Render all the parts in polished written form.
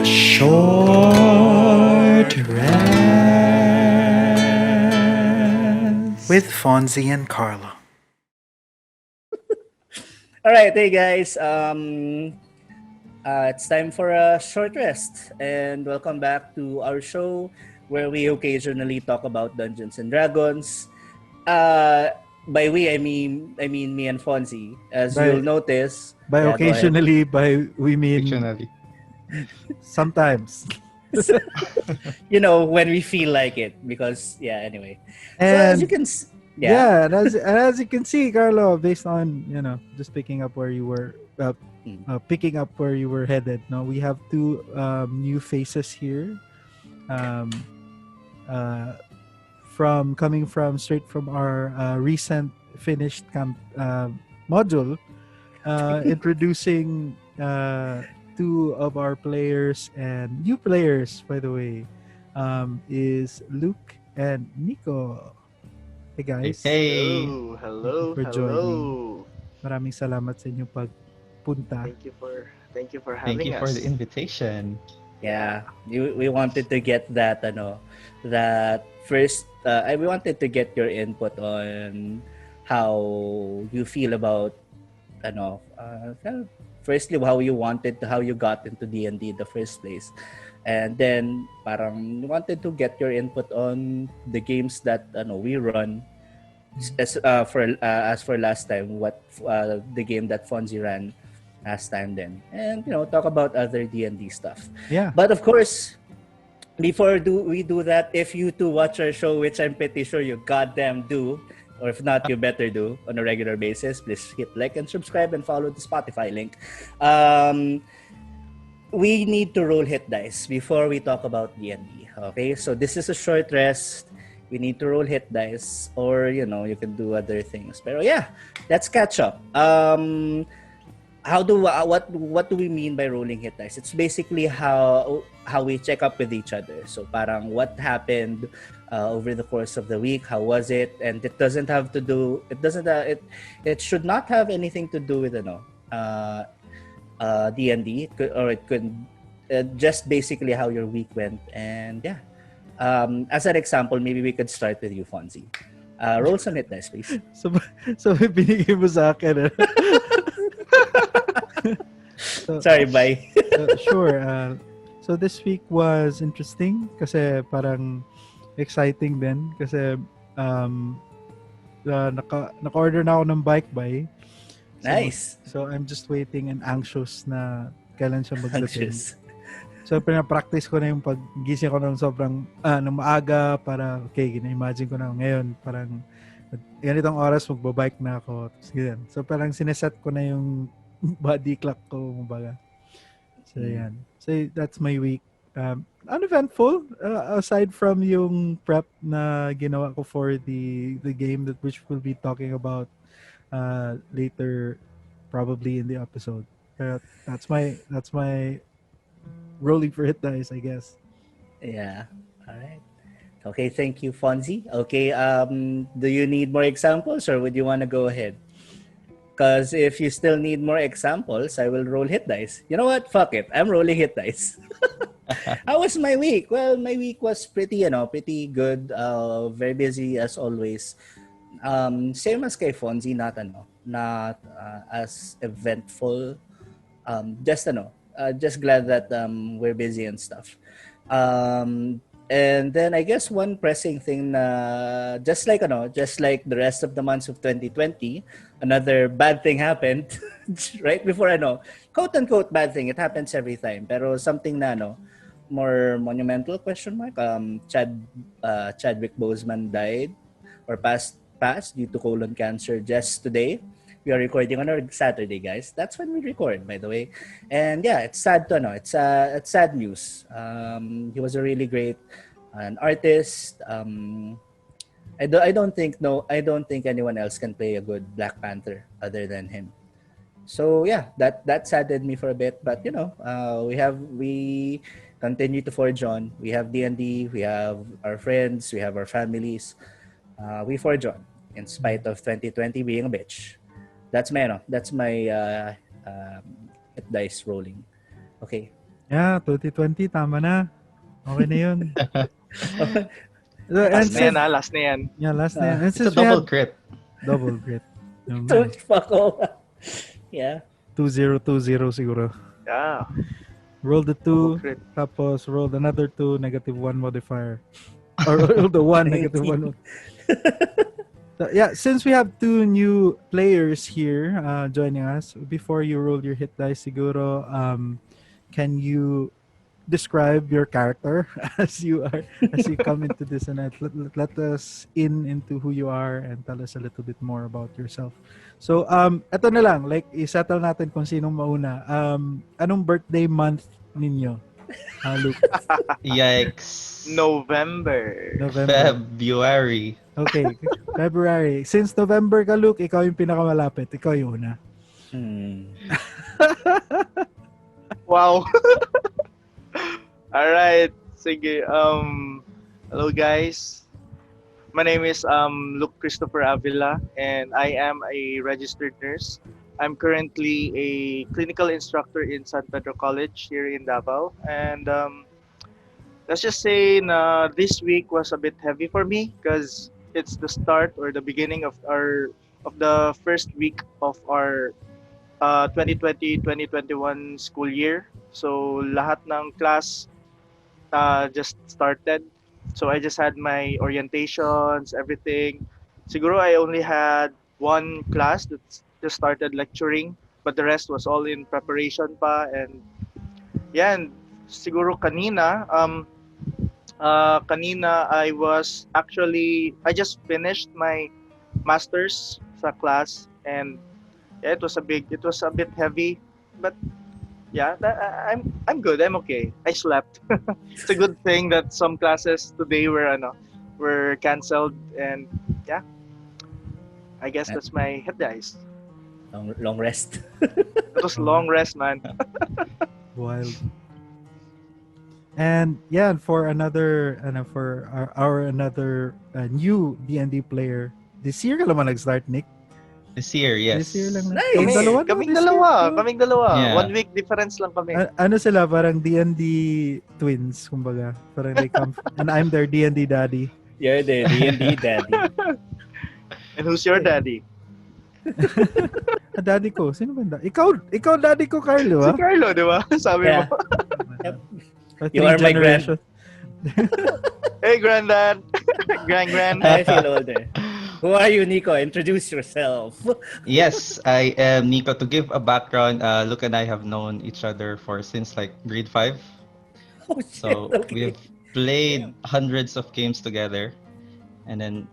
Short Rest with Fonzi and Carlo. All right, hey guys. It's time for a short rest, and welcome back to our show where we occasionally talk about Dungeons and Dragons. Uh, by we, I mean me and Fonzie. As you'll By notice, by yeah, go ahead. occasionally, by we mean Fictionally. sometimes. When we feel like it, because yeah. Anyway, so as you And can, yeah. yeah, and as you can see, Carlo, based on just picking up where you were, Mm. picking up where you were headed. No, we have two new faces here. Um, uh, from coming from straight from our recent finished module, introducing two of our players and new players, by the way, is Luke and Nico. Hey Hey, guys, hey. thank you Hello, for joining. hello. Maraming salamat sa inyong pagpunta. Thank you for Thank you having for the us. invitation. Yeah, we wanted to get that first. We wanted to get your input on how you feel about firstly how you got into D&D in the first place, and then parang we wanted to get your input on the games that we run. As for last time, what the game that Fonzie ran last time, then, and talk about other D&D stuff. Yeah, But of course, before we do that, if you two watch our show, which I'm pretty sure you goddamn do, or if not, you better do on a regular basis, please hit like and subscribe and follow the Spotify link. We need to roll hit dice before we talk about D&D. Okay, so this is a short rest. We need to roll hit dice, or you can do other things. But yeah, let's catch up. What do we mean by rolling hit dice? It's basically how we check up with each other. So parang what happened over the course of the week, how was it? And it doesn't have to do it should not have anything to do with D&D. It could just basically how your week went. And yeah, as an example, maybe we could start with you, Fonzie. Roll some hit dice, please. so so binigay mo sa akin. Sorry, bye. Sure. So this week was interesting kasi parang exciting din kasi naka-order na ako ng bike buy. Nice. So I'm just waiting and anxious na kailan siya magdating. Anxious. So pina-practice ko na yung paggising ko ng sobrang ng maaga para gina-imagine ko na ngayon parang ganitong oras magbabike na ako. Ganyan. So parang sineset ko na yung body clock ko kumbaga. So yan. So that's my week. Uneventful aside from yung prep na ginawa ko for the game which we'll be talking about later probably in the episode. That's my rolling for hit dice, I guess. Yeah. All right. Okay, thank you, Fonzie. Okay, do you need more examples or would you want to go ahead? Because if you still need more examples, I will roll hit dice. You know what? Fuck it. I'm rolling hit dice. How was my week? Well, my week was pretty good. Very busy as always. Same as kay Fonzie, not as eventful. Just glad that we're busy and stuff. And then I guess one pressing thing na just like the rest of the months of 2020, another bad thing happened right before quote unquote bad thing. It happens every time. Pero something na more monumental question mark. Chadwick Boseman died or passed due to colon cancer just today. We are recording on a Saturday, guys. That's when we record, by the way. And yeah, it's sad to know. It's sad news. He was a really great an artist. I don't think anyone else can play a good Black Panther other than him. So yeah, that saddened me for a bit. But we continue to forge on. We have D&D. We have our friends. We have our families. We forge on in spite of 2020 being a bitch. That's my hit dice rolling. Okay. Yeah, 2020, tama na. Okay na yun. And Last na yan since, ha, last na yan. yeah, last na yan. And It's a since we double have crit. double grit. Yun nga. Don't fuck off. Yeah. 2020 siguro. Yeah, Roll the double 2, crit. tapos roll another 2, -1 modifier. Or roll the 1, -1. So, yeah, since we have 2 new players here joining us, before you roll your hit dice, siguro, can you describe your character as you come into this and let us into who you are and tell us a little bit more about yourself. So eto na lang, like i-settle natin kung sinong mauna. Anong birthday month ninyo? Luke. Yikes. November. November. February. Okay, February. Since November ka, Luke, ikaw yung pinakamalapit. Ikaw yung una. Wow. All right. Sige. Hello guys. My name is Luke Christopher Avila and I am a registered nurse. I'm currently a clinical instructor in San Pedro College here in Davao, and let's just say this week was a bit heavy for me because it's the start or the beginning of the first week of our 2020-2021 school year. So lahat ng class just started. So I just had my orientations, everything. Siguro I only had one class that just started lecturing, but the rest was all in preparation pa. And yeah, and siguro kanina I just finished my masters sa class, and yeah, it was a bit heavy, but yeah, I'm good. I'm okay. I slept. It's a good thing that some classes today were canceled, and yeah, I guess that's my head dice. Long rest. It was long rest, man. Wild. And yeah, for another our another new D&D player. This year ka naman nag-start, Nick? This year, yes. This year lang. Nice. Kaming dalawa, no? Kaming This dalawa. year, no? Kaming dalawa. Yeah. 1 week difference lang kami. Ano sila, parang D&D twins, kumbaga. Parang they come, and I'm their D&D daddy. You're the D&D daddy. And who's your daddy? Daddy ko, sino ba? Ikaw daddy ko, Carlo, Si ha? Carlo, di ba? Sabi Yeah. mo. You are my Generation. Hey, granddad. Grand. I feel older. Who are you, Nico? Introduce yourself. Yes, I am Nico. To give a background, Luke and I have known each other since like grade 5. Oh, shit. So Okay. we've played hundreds of games together. And then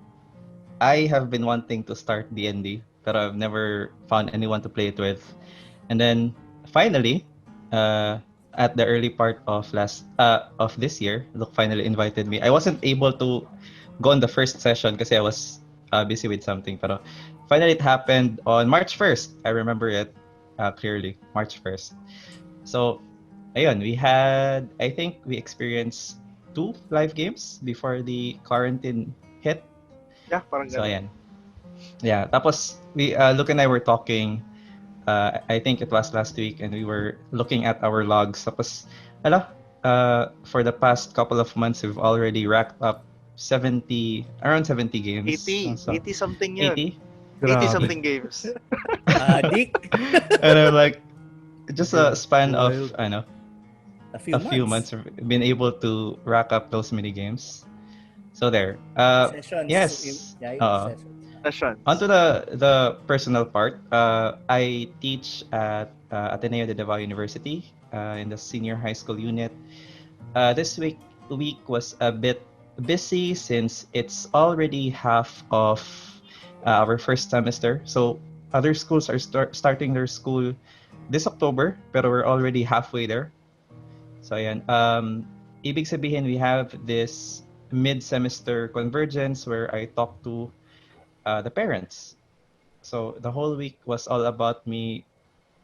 I have been wanting to start D&D, but I've never found anyone to play it with. And then finally, at the early part of this year, Luke finally invited me. I wasn't able to go on the first session because I was busy with something. But finally, it happened on March 1st. I remember it clearly, March 1st. So, ayun, I think we experienced 2 live games before the quarantine hit. Yeah, parang So, ganun. ayan. Yeah, tapos Luke and I were talking. I think it was last week, and we were looking at our logs. Tapos, for the past couple of months, we've already racked up around 70 games. 80. So, 80 something yun. 80? 80 something games. Dick, And I'm like, just a span of, Wild. a few months, we've been able to rack up those many games. So there. Sessions. Yes. Yeah, sessions. Sessions. Onto the personal part. I teach at Ateneo de Davao University in the senior high school unit. This week was a bit busy since it's already half of our first semester. So other schools are starting their school this October, pero we're already halfway there. So ayan. Ibig sabihin, we have this mid-semester convergence where I talk to the parents. So the whole week was all about me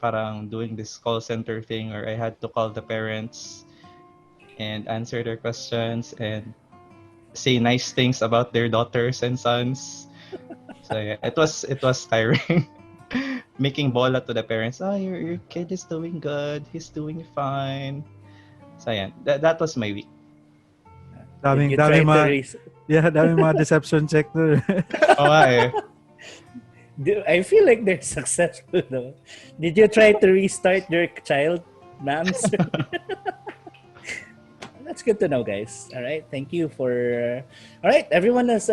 parang doing this call center thing where I had to call the parents and answer their questions and say nice things about their daughters and sons. So yeah, it was tiring. Making bola to the parents. Oh, your kid is doing good. He's doing fine. So ayan, that was my week. Did you Daming try to mga, yeah, daming mga deception check to. Oo nga eh. I feel like they're successful though. Did you try to restart your child, ma'ams? That's good to know, guys. All right, thank you for. All right, everyone has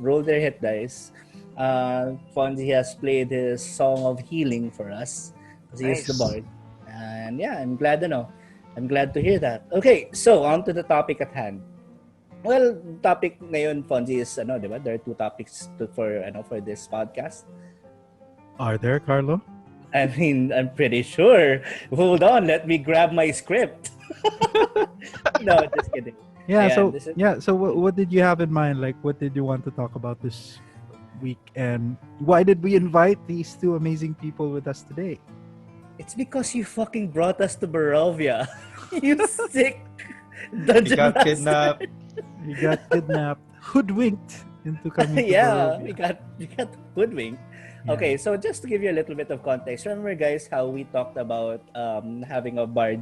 rolled their hit dice. Fonzie has played his song of healing for us because he is the Nice. bard, and yeah, I'm glad to hear that. Okay, so on to the topic at hand. Well, topic ngayon, Fonzie, is di ba? There are two topics for this podcast. Are there, Carlo? I mean, I'm pretty sure. Hold on, let me grab my script. No, just kidding. Yeah. Ayan, So what did you have in mind? Like, what did you want to talk about this week, and why did we invite these two amazing people with us today? It's because you fucking brought us to Barovia. You sick You dungeon got master. kidnapped. You got kidnapped, hoodwinked into coming to Yeah, Barovia. we got hoodwinked. Yeah. Okay, so just to give you a little bit of context, remember guys how we talked about having a bard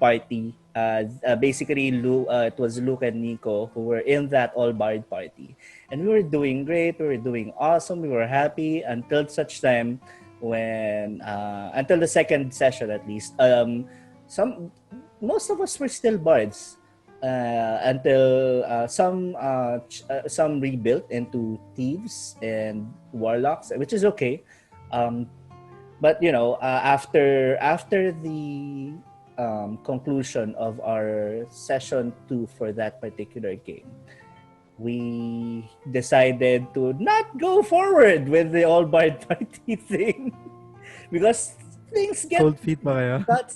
party? Basically, it was Luke and Nico who were in that all bard party, and we were doing great. We were doing awesome. We were happy until such time when until the second session at least. Some Most of us were still bards until some rebuilt into thieves and warlocks, which is okay. But after the conclusion of our session 2 for that particular game, we decided to not go forward with the all bard party thing because things get Cold feet ba kayo? got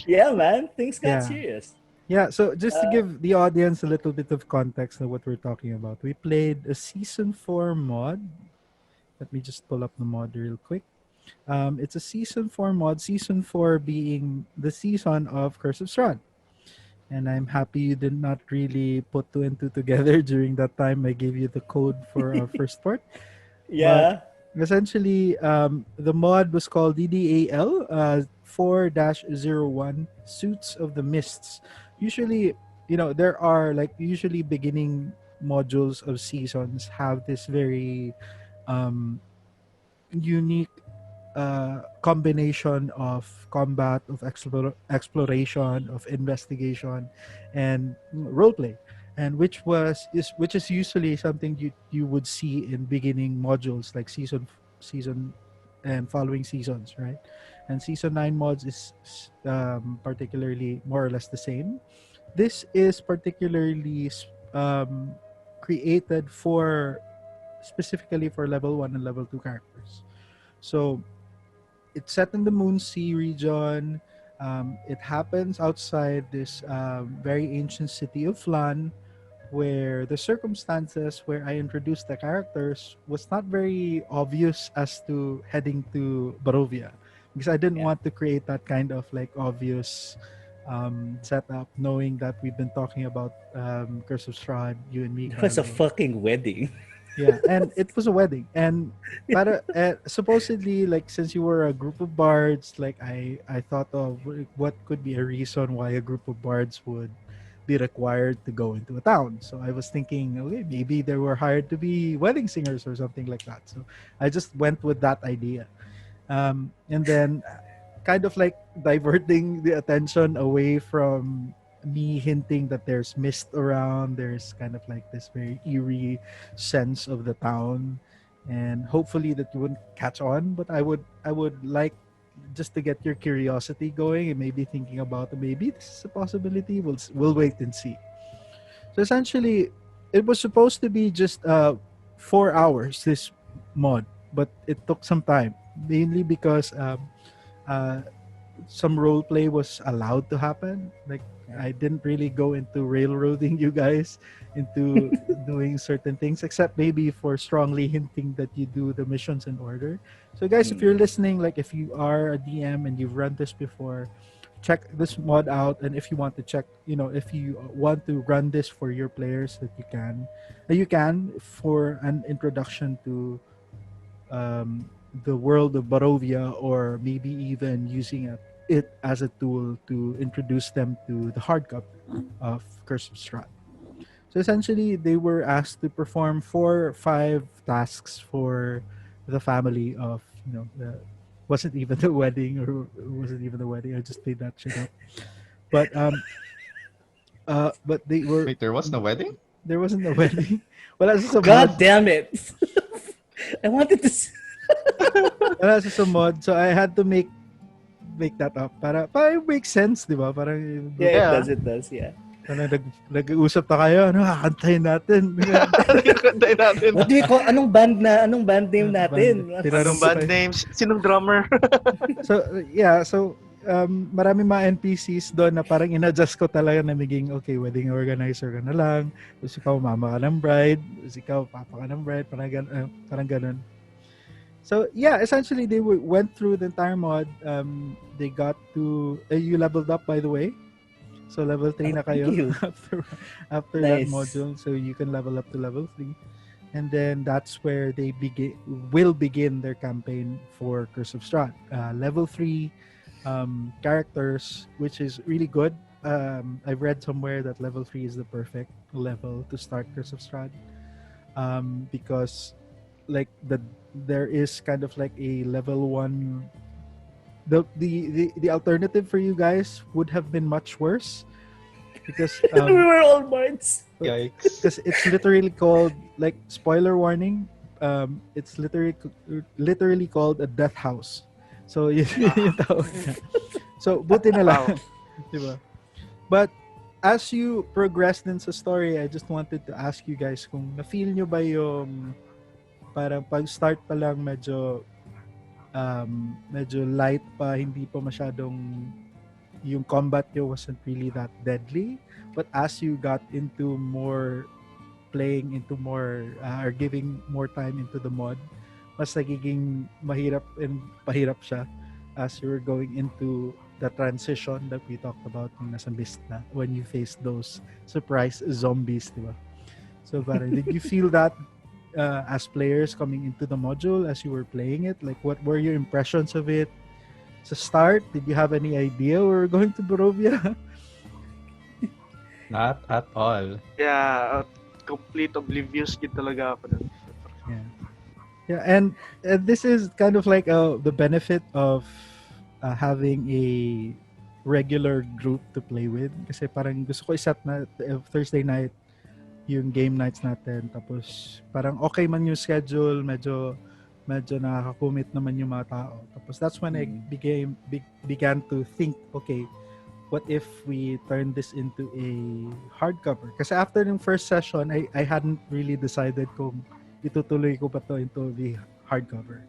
yeah, man, things got Yeah. serious. Yeah, so just to give the audience a little bit of context of what we're talking about, we played a season 4 mod. Let me just pull up the mod real quick. It's a season 4 mod, season 4 being the season of Curse of Strahd. And I'm happy you did not really put two and two together during that time I gave you the code for our first part. Yeah. Essentially, the mod was called DDAL 4-01 Suits of the Mists. Usually, there are usually beginning modules of seasons have this very unique combination of combat, of exploration, of investigation, and roleplay, and which is usually something you would see in beginning modules like season and following seasons, right? And season 9 mods is particularly more or less the same. This is particularly created for specifically for level 1 and level 2 characters. So it's set in the Moon Sea region. It happens outside this very ancient city of Flan, where the circumstances where I introduced the characters was not very obvious as to heading to Barovia, because I didn't want to create that kind of obvious setup, knowing that we've been talking about Curse of Strahd, you and me. It was a Carlo. fucking wedding. Yeah, and it was a wedding, and supposedly, since you were a group of bards, I thought of what could be a reason why a group of bards would be required to go into a town. So I was thinking, okay, maybe they were hired to be wedding singers or something like that. So I just went with that idea, and then kind of diverting the attention away from me hinting that there's mist around. There's kind of this very eerie sense of the town, and hopefully that you wouldn't catch on. But I would like just to get your curiosity going and maybe thinking about maybe this is a possibility. We'll wait and see. So essentially, it was supposed to be just 4 hours this mod, but it took some time, mainly because some role play was allowed to happen. I didn't really go into railroading you guys into doing certain things, except maybe for strongly hinting that you do the missions in order. So guys, if you're listening, if you are a DM and you've run this before, check this mod out. And if you want to check, if you want to run this for your players, that you can for an introduction to the world of Barovia, or maybe even using it as a tool to introduce them to the hardcover of Curse of Strahd. So essentially, they were asked to perform 4 or 5 tasks for the family of, wasn't even the wedding, or it wasn't even the wedding. I just made that shit up. But but they were Wait, there was no wedding? there wasn't a wedding. Well, that's just a mod. God damn it! I wanted to. Well, that's just a mod. So I had to make that up para it makes sense, di ba? Parang Yeah, Yeah. it does, yeah. parang nag-uusap na kayo, kakantahin natin. Kantayin natin. What do we call, anong band name natin? Anong band names? Sinong drummer? So marami mga NPCs doon na parang in-adjust ko talaga na maging, okay, wedding organizer ka na lang, tapos ikaw mama ka ng bride, tapos ikaw papa ka ng bride, parang ganun. So yeah, essentially they went through the entire mod. They got to, you leveled up, by the way. So level 3 na kayo Thank you. after that Nice. module, so you can level up to level 3. And then that's where they will begin their campaign for Curse of Strahd. Level 3 characters, which is really good. I've read somewhere that level 3 is the perfect level to start Curse of Strahd, because like there is kind of like a level 1. The alternative for you guys would have been much worse, because We were all bards. Yikes. because it's literally called, like, spoiler warning, it's literally called a death house. So yung tawag niya. So buti na lang. Diba? But as you progress din sa story, I just wanted to ask you guys kung na-feel nyo ba yung parang pag-start pa lang medyo light pa, hindi pa masyadong, yung combat nyo wasn't really that deadly, but as you got into more playing into more or giving more time into the mod, mas nagiging mahirap and pahirap siya as you were going into the transition that we talked about yung nasa mist na, when you face those surprise zombies, diba? So parang, did you feel that as players coming into the module as you were playing it? Like, what were your impressions of it? Sa start, did you have any idea we were going to Barovia? Not at all. Yeah, complete oblivious kid talaga ako. Yeah, and this is kind of like the benefit of having a regular group to play with. Kasi parang gusto ko iset na Thursday night yung game nights natin. Tapos parang okay man yung schedule, medyo nakaka-commit naman yung mga tao. Tapos that's when I began to think, okay, what if we turn this into a hardcover? Kasi after yung first session, I hadn't really decided kung itutuloy ko pa to into the hardcover.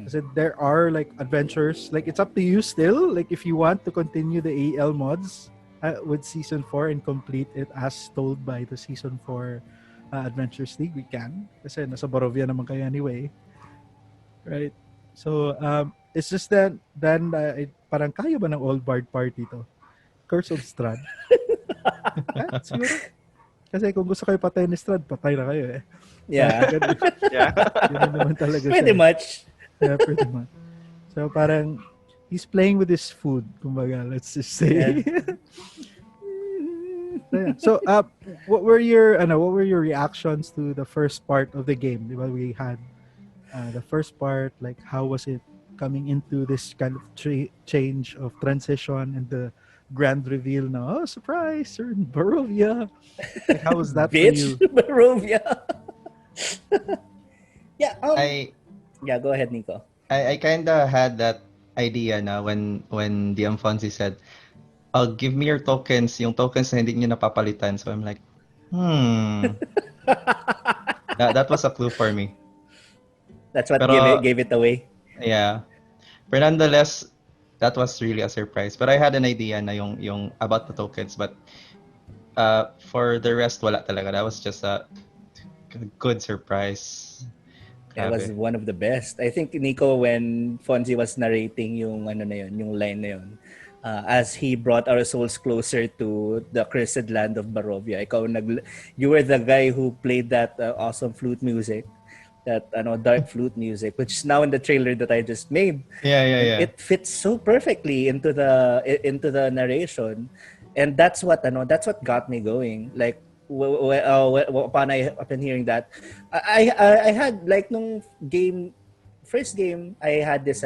Kasi there are like adventures, like it's up to you still. Like if you want to continue the AL mods with Season 4 and complete it as told by the Season 4 Adventures League, we can. Kasi nasa Barovia naman kayo anyway. Right? So, it's just that then parang kaya ba ng old bard party to? Curse of Strahd. Siguro. Kasi kung gusto kayo patay ni Strahd, patay na kayo eh. Yeah. Yeah. Yun naman talaga Pretty siya. much. Yeah, pretty much. So parang he's playing with his food, kumbaga, let's just say. So, what were your reactions to the first part of the game? Diba, we had the first part, like how was it coming into this kind of change of transition and the grand reveal na, oh, surprise, you're in Barovia. Like, how was that for you? Bitch, Barovia. Yeah. I Go ahead, Nico. I kind of had that idea na when DM Fonzi said, "Oh, give me your tokens," yung tokens na hindi niyo napapalitan. So I'm like, that was a clue for me. That's what Pero- gave it away. Yeah. But nonetheless, that was really a surprise. But I had an idea na yung about the tokens, but for the rest, wala talaga. That was just a good surprise. That was Grabe. one of the best. I think, Nico, when Fonzie was narrating yung line na yun, as he brought our souls closer to the cursed land of Barovia, you were the guy who played that awesome flute music. that dark flute music, which is now in the trailer that I just made. Yeah. And it fits so perfectly into the narration, and that's what got me going. Like upon hearing that, I had like nung game first game I had this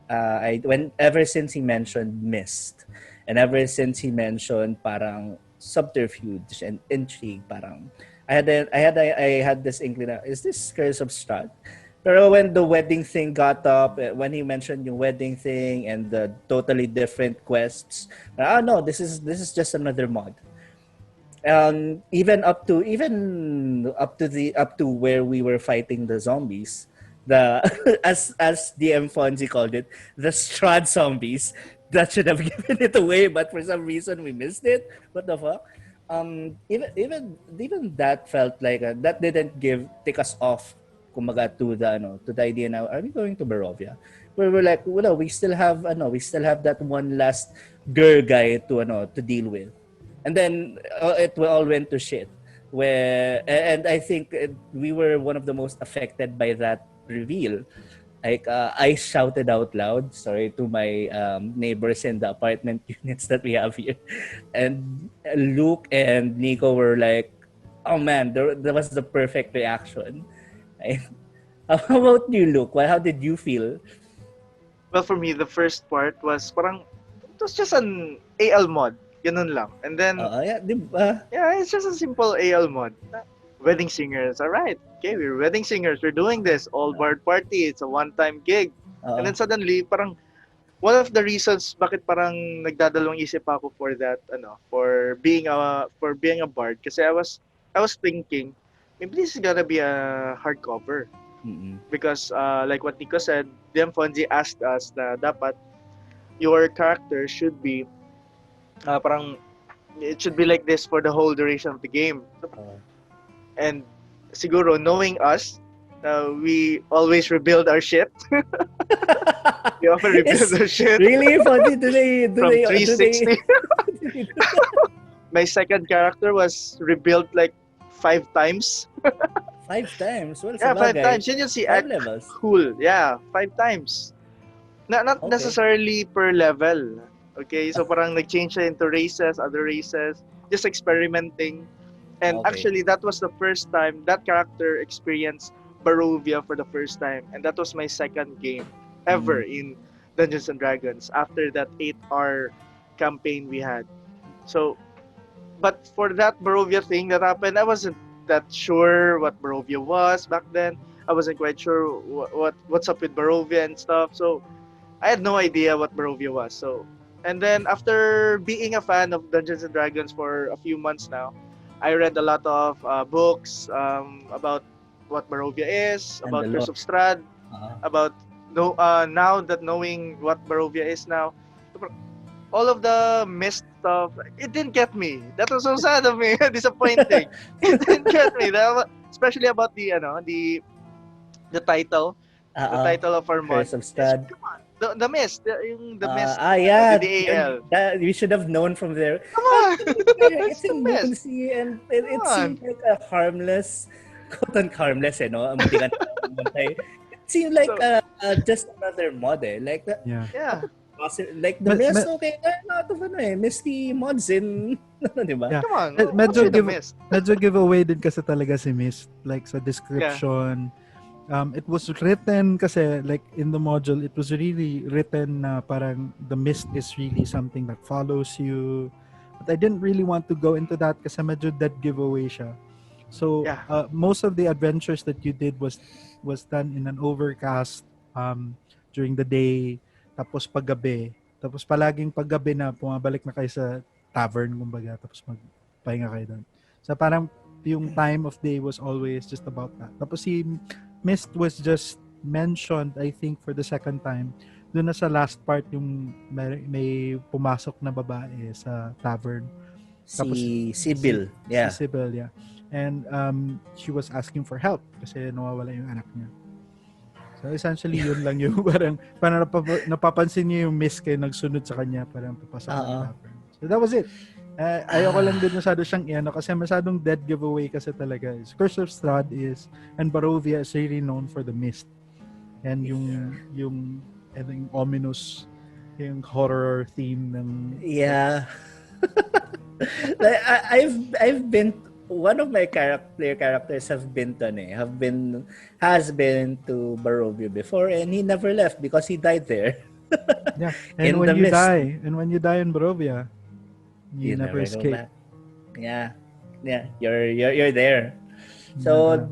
I when ever since he mentioned mist, and ever since he mentioned parang subterfuge and intrigue, parang I had this inkling na, is this Curse of Strahd? Pero when the wedding thing got up, when he mentioned yung wedding thing and the totally different quests, no, this is just another mod. Even up to where we were fighting the zombies, the as DM Fonzie called it, the Strahd zombies. That should have given it away, but for some reason we missed it. What the fuck? Even that felt like that didn't take us off, kumaga, to the idea now. Are we going to Barovia? Where we're like, well, we still have that one last girl guy to deal with, and then it all went to shit. And I think we were one of the most affected by that reveal. Like I shouted out loud, sorry to my neighbors in the apartment units that we have here, and Luke and Nico were like, "Oh man, that was the perfect reaction." How about you, Luke? Well, how did you feel? Well, for me, the first part was parang, it was just an AL mod. Ganun lang. And then, Yeah, diba? yeah, it's just a simple AL mod. Wedding singers, alright. Okay, we're wedding singers. We're doing this. All bard party. It's a one-time gig. And then suddenly, parang, one of the reasons bakit parang nagdadalawang isip ako for that, for being a bard, kasi I was thinking, maybe this is gonna be a hardcover. Mm-mm. Because like what Nico said, DM Fonzie asked us na dapat your character should be parang it should be like this for the whole duration of the game. And siguro knowing us, we always rebuild our shit. We often rebuild our shit Really? Fonzie, from 360. My second character was rebuilt like 5 times. 5 times? Well, Yeah, 5 sabagay. times. Yun yung si 5 levels. Cool. Yeah, 5 times. Not Okay. necessarily per level. Okay, so parang nag-change siya into races, other races, just experimenting. And Okay. actually, that was the first time that character experienced Barovia for the first time. And that was my second game ever in Dungeons and Dragons after that 8-hour campaign we had. So, but for that Barovia thing that happened, I wasn't that sure what Barovia was back then. I wasn't quite sure what's up with Barovia and stuff. So, I had no idea what Barovia was. So, and then after being a fan of Dungeons and Dragons for a few months now, I read a lot of books about what Barovia is, And about the Curse lore. of Strahd, Uh-huh. about now that knowing what Barovia is now, all of the mist stuff, it didn't get me. That was so sad of me, disappointing. It didn't get me. Especially about the title, the title of our mod. Curse of Strahd. Come on, the mist, the mist, Yeah. the AL. That we should have known from there. Come on, It's the in mist. Lucy, and it Come on. seemed like a harmless, quote harmless, no? Muntikan na mamatay. It seemed like just another mod, eh. Like the, Yeah. Yeah. like the Me- mist, me- okay, a lot of misty mods in, di ba? Yeah. Come on. Medyo what's with the give- mist? Medyo giveaway din kasi talaga si Mist. Like sa description. It was written kasi like in the module, it was really written na parang the mist is really something that follows you. But I didn't really want to go into that kasi medyo dead giveaway siya. So Yeah. most of the adventures that you did was done in an overcast during the day, tapos paggabi. Tapos palaging paggabi na pumabalik na kayo sa tavern, kumbaga, tapos magpahinga kayo doon. So parang yung time of day was always just about that. Tapos si Mist was just mentioned, I think, for the second time. Doon na sa last part yung may pumasok na babae sa tavern. Si Sibyl. Yeah. Si Sybil, yeah. And she was asking for help kasi nawawala yung anak niya. So essentially, yun lang yung parang napapansin niya yung Mist kayo nagsunod sa kanya parang papasok sa tavern. So that was it. Ayoko lang din masyado siyang iano kasi masyadong dead giveaway kasi talaga is Curse of Strahd is and Barovia is really known for the mist and yung ominous yung horror theme ng Yeah. Like, I've been one of my characters has been to Barovia before, and he never left because he died there. yeah and In when the you mist. die in Barovia you never go escape. back. Yeah. You're there. So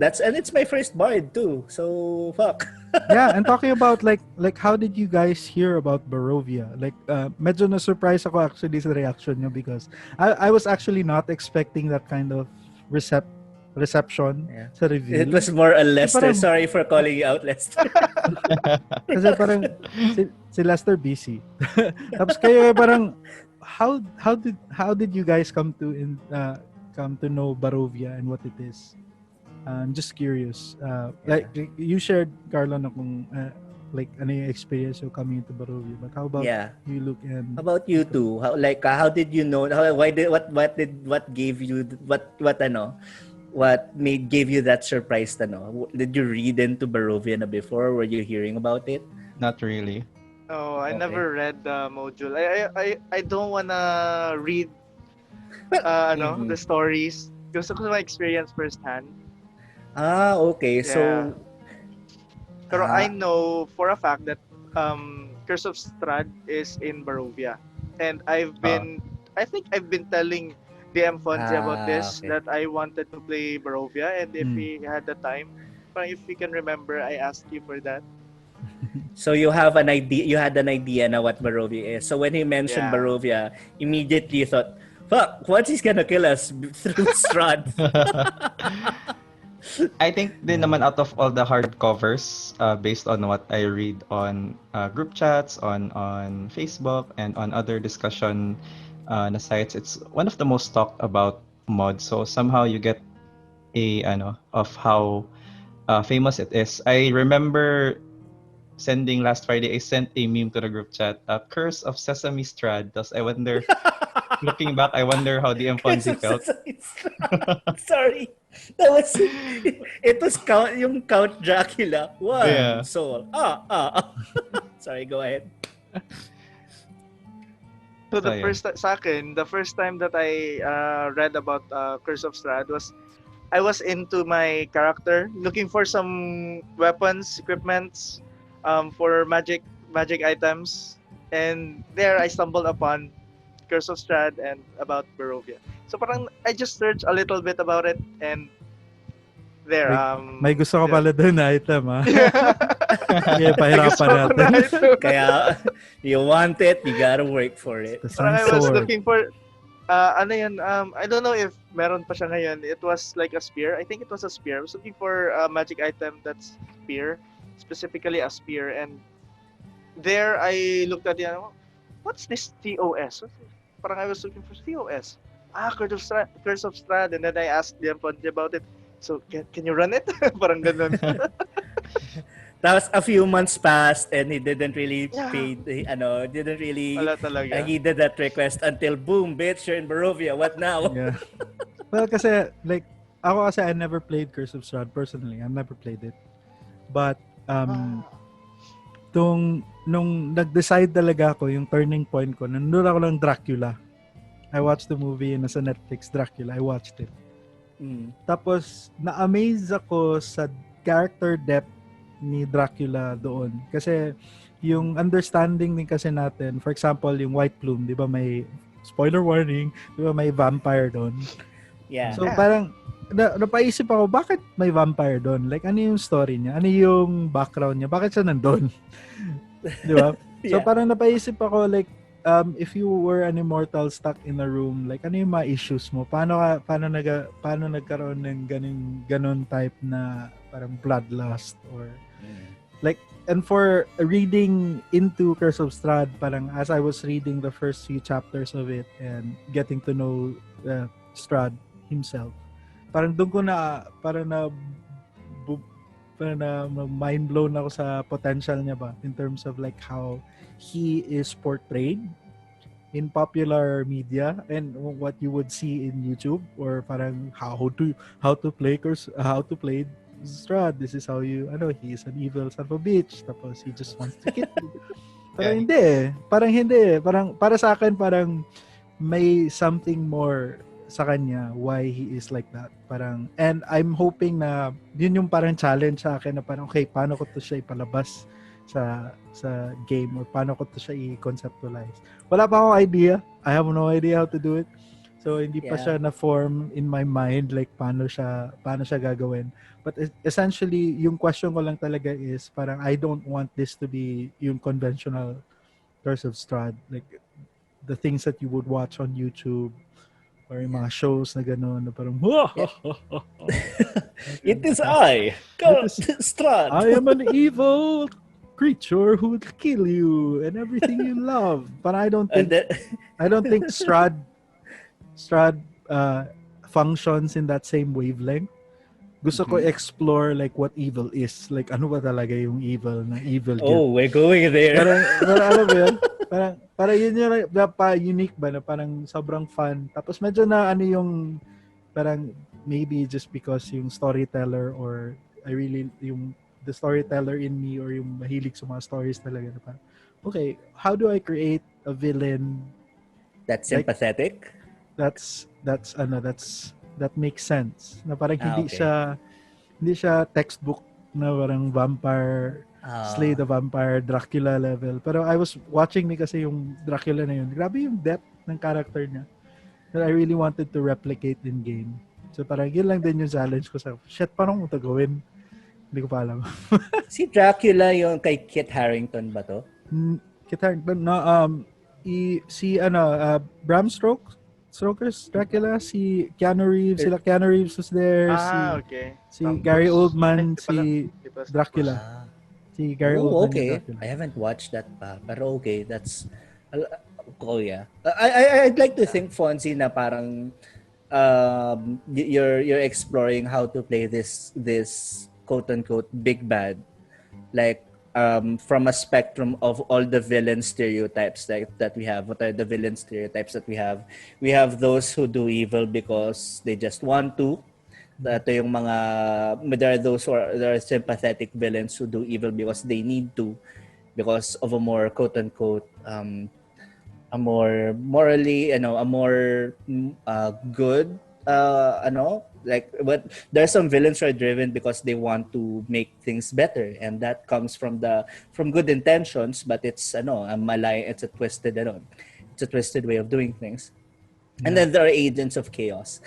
and it's my first bard too. So fuck. Yeah, and talking about like how did you guys hear about Barovia? Like medyo na surprise ako actually sa reaction nyo because I was actually not expecting that kind of reception Yeah. sa reveal. It was more a Lester. Parang- Sorry for calling you out, Lester. Kasi parang si Lester busy. Tapos kayo parang how did you guys come to know Barovia and what it is? I'm just curious. Like you shared, Carlo, na kung like ano yung experience of coming into Barovia. But how about you, Luke? And How about you two? How did you know? What gave you gave you that surprise? Did you read into Barovia na before? Were you hearing about it? Not really. No, I Okay. never read the module. I don't wanna read the stories. Gusto ko na experience firsthand. Okay. Yeah. So Pero I know for a fact that Curse of Strahd is in Barovia. And I think I've been telling DM Fonzi about this, okay. that I wanted to play Barovia, and if he had the time, if he can remember, I asked you for that. So you have an idea. You had an idea na what Barovia is. So when he mentioned Yeah. Barovia, immediately you thought, "Fuck! What's he's gonna kill us through Strahd?" I think din naman out of all the hardcovers, based on what I read on group chats, on Facebook, and on other discussion na sites, it's one of the most talked about mods. So somehow you get of how famous it is. I remember sending last Friday, I sent a meme to the group chat, Curse of Sesame Strahd. Thus I wonder, looking back, I wonder how the Fonzi felt. Sorry. It was Count Dracula. One Yeah. soul. Sorry, go ahead. So So, yeah. the first time that I read about Curse of Strahd was, I was into my character, looking for some weapons, equipments, for magic items, and there I stumbled upon Curse of Strahd and about Barovia. So parang I just searched a little bit about it, and there may gusto ka pala doon na item, ha? Kaya May gusto pahirapan ako na natin. ito. Kaya you want it, you gotta work for it. The Parang I Sun was Sword. looking for I don't know if meron pa siya ngayon. It was like a spear. I think it was a spear. I was looking for a magic item that's spear, specifically a spear, and there I looked at it. What's this TOS? Parang I was looking for TOS. Curse of Strahd, and then I asked them about it. So can you run it? Parang ganun. Tapos a few months passed and he didn't really Wala talaga. he did that request until boom, bitch, you're in Barovia. What now? Yeah. Well, kasi, like, I never played Curse of Strahd personally. I've never played it. But, nung nag-decide talaga ako, yung turning point ko, nanonood ako ng Dracula. I watched the movie na sa Netflix, Dracula. I watched it. Tapos, na-amaze ako sa character depth ni Dracula doon. Kasi, yung understanding din kasi natin, for example, yung White Plume, di ba may, spoiler warning, di ba may vampire doon? Yeah. So, parang, napaisip ako, bakit may vampire doon? Like, ano yung story niya? Ano yung background niya? Bakit siya nandun? Di ba? So, Yeah. parang napaisip ako, like, if you were an immortal stuck in a room, like, ano yung mga issues mo? Paano nagkaroon ng ganun type na parang bloodlust or like, and for reading into Curse of Strahd, parang as I was reading the first few chapters of it and getting to know Strahd himself, parang doon ko na parang na mind blown ako sa potential niya ba in terms of like how he is portrayed in popular media and what you would see in YouTube, or parang how to play Strahd. This is how you, he is an evil son of a bitch. Tapos he just wants to kill you. Pero Yeah. hindi eh. Parang hindi eh. Parang, para sa akin, parang may something more sa kanya why he is like that. Parang, and I'm hoping na yun yung parang challenge sa akin na parang, okay, paano ko to siya ipalabas sa game, or paano ko to siya i-conceptualize. Wala pa akong idea. I have no idea how to do it. So hindi pa siya na-form in my mind like paano siya gagawin. But essentially, yung question ko lang talaga is parang I don't want this to be yung conventional Curse of Strahd, like the things that you would watch on YouTube or yung mga shows na gano'n na parang It is I, Strahd. I am an evil creature who would kill you and everything you love. But I don't think Strahd functions in that same wavelength. Gusto ko explore like what evil is. Like ano ba talaga yung evil na evil guilt. Oh, we're going there. Parang alam mo yun? Parang yun yung unique ba na parang sobrang fun. Tapos medyo na yung parang maybe just because yung storyteller, or the storyteller in me, or yung mahilig sa mga stories talaga na parang, okay, how do I create a villain That's sympathetic? That makes sense. Na parang hindi siya textbook na parang vampire, Slay the Vampire, Dracula level. Pero I was watching kasi yung Dracula na yun. Grabe yung depth ng character niya that I really wanted to replicate in game. So parang yun lang din yung challenge ko sa, paano ko ito gawin? Hindi ko pa alam. Si Dracula yung kay Kit Harington ba to? Kit Harington, no, Bram Stoker's Dracula, si Keanu Reeves, Keanu Reeves was there, okay. si Gary Oldman, si Dracula. Si Gary Oldman. Okay. I haven't watched that pa. Pero okay, that's yeah. I'd like to think, Fonzie, na parang you're exploring how to play this quote unquote big bad, like from a spectrum of all the villain stereotypes that we have. What are the villain stereotypes that we have? We have those who do evil because they just want to. Ito yung there are sympathetic villains who do evil because they need to, because of a more quote unquote a more morally, a more good, like, but there are some villains who are driven because they want to make things better, and that comes from good intentions, but it's it's a twisted way of doing things. And then there are agents of chaos.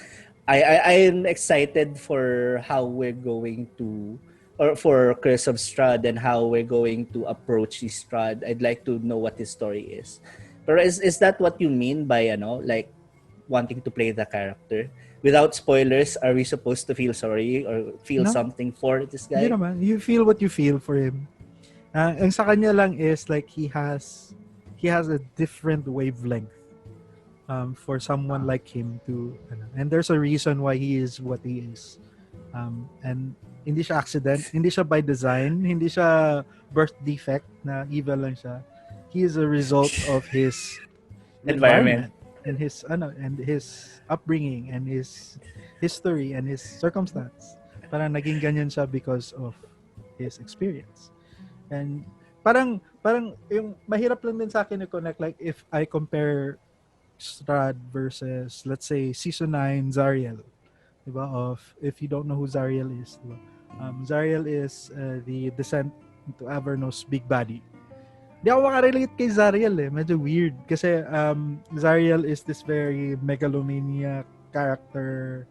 I'm excited for how we're going to, or for Curse of Strahd, and how we're going to approach this Strahd. I'd like to know what his story is. But is that what you mean by like wanting to play the character? Without spoilers, are we supposed to feel sorry or feel something for this guy? Hindi naman. You feel what you feel for him. Ang sa kanya lang is like he has a different wavelength for someone like him to, and there's a reason why he is what he is. And hindi siya accident, hindi siya by design, hindi siya birth defect na evil lang siya. He is a result of his environment and his upbringing and his history and his circumstance. Parang naging ganyan siya because of his experience. And parang yung mahirap lang din sa akin to connect, like if I compare Strahd versus, let's say, Season 9 Zariel, diba? Of, if you don't know who Zariel is, diba? Zariel is the descent into Avernos big baddie. Di ako makarelate kay Zariel eh. Medyo weird. Kasi Zariel is this very megalomaniac character.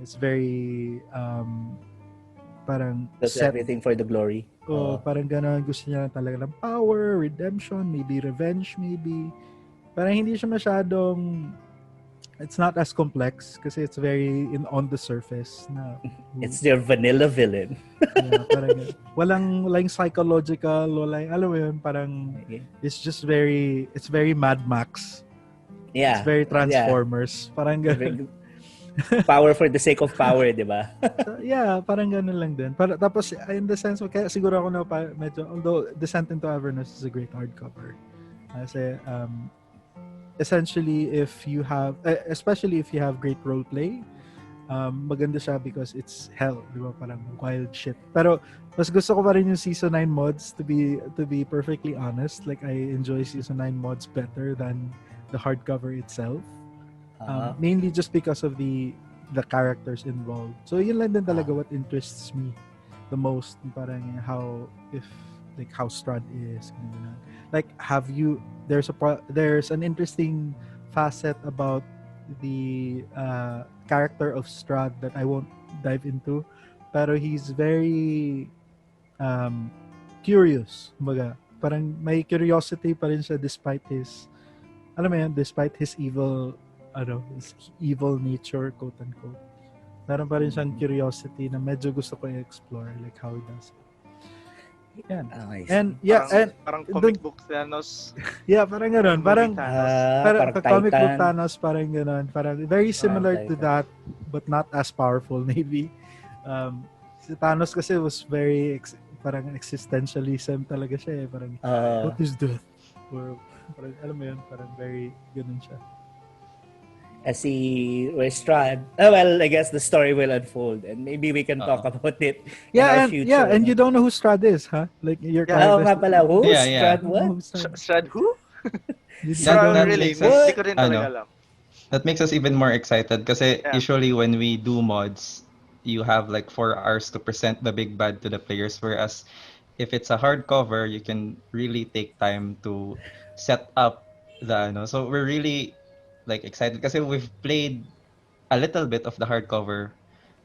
It's very parang does everything for the glory. Parang gano'n. Gusto niya talaga ng power, redemption, maybe revenge, maybe. Parang hindi siya masyadong, it's not as complex kasi it's very on the surface na. It's their vanilla villain. Yeah, parang walang psychological, alam mo yun, parang it's very Mad Max. Yeah. It's very Transformers. Yeah. Parang gano'n. Power for the sake of power, di ba? So, yeah, parang gano'n lang din. Tapos in the sense, kaya siguro ako na medyo, although Descent into Avernus is a great hardcover. Kasi essentially if you have especially if you have great role play, maganda siya because it's hell, di ba? Parang wild shit. Pero mas gusto ko pa rin yung season 9 mods, to be perfectly honest. Like I enjoy season 9 mods better than the hardcover itself. Mainly just because of the characters involved. So yun lang din talaga what interests me the most, parang how if like how Strahd is, ganun. Like there's an interesting facet about the character of Strahd that I won't dive into, pero he's very curious, kumbaga. Parang may curiosity pa rin siya despite his, alam mo yan, despite his his evil nature, quote unquote. Meron pa rin siyang curiosity na medyo gusto ko i-explore, like how he does it. Yan. And yeah, parang comic book Thanos. yeah, parang gano'n. Parang parang comic book Titan. Thanos, parang gano'n. Parang very similar to Titan. that, but not as powerful maybe. Si Thanos kasi was very parang existentialism talaga siya eh. Parang, what is death? Or, parang, alam mo yun, parang very gano'n siya. Si Strahd. Well, I guess the story will unfold, and maybe we can talk about it in our future. And you don't know who Strahd is, huh? Like your Oo nga pala. Who? Yeah, Strahd You what? know who Strahd is. Strahd who? That Really? makes us, Hindi ko rin talaga alam. that makes us even more excited kasi Yeah. usually when we do mods, you have like 4 hours to present the big bad to the players, whereas if it's a hardcover, you can really take time to set up so we're really like excited kasi we've played a little bit of the hardcover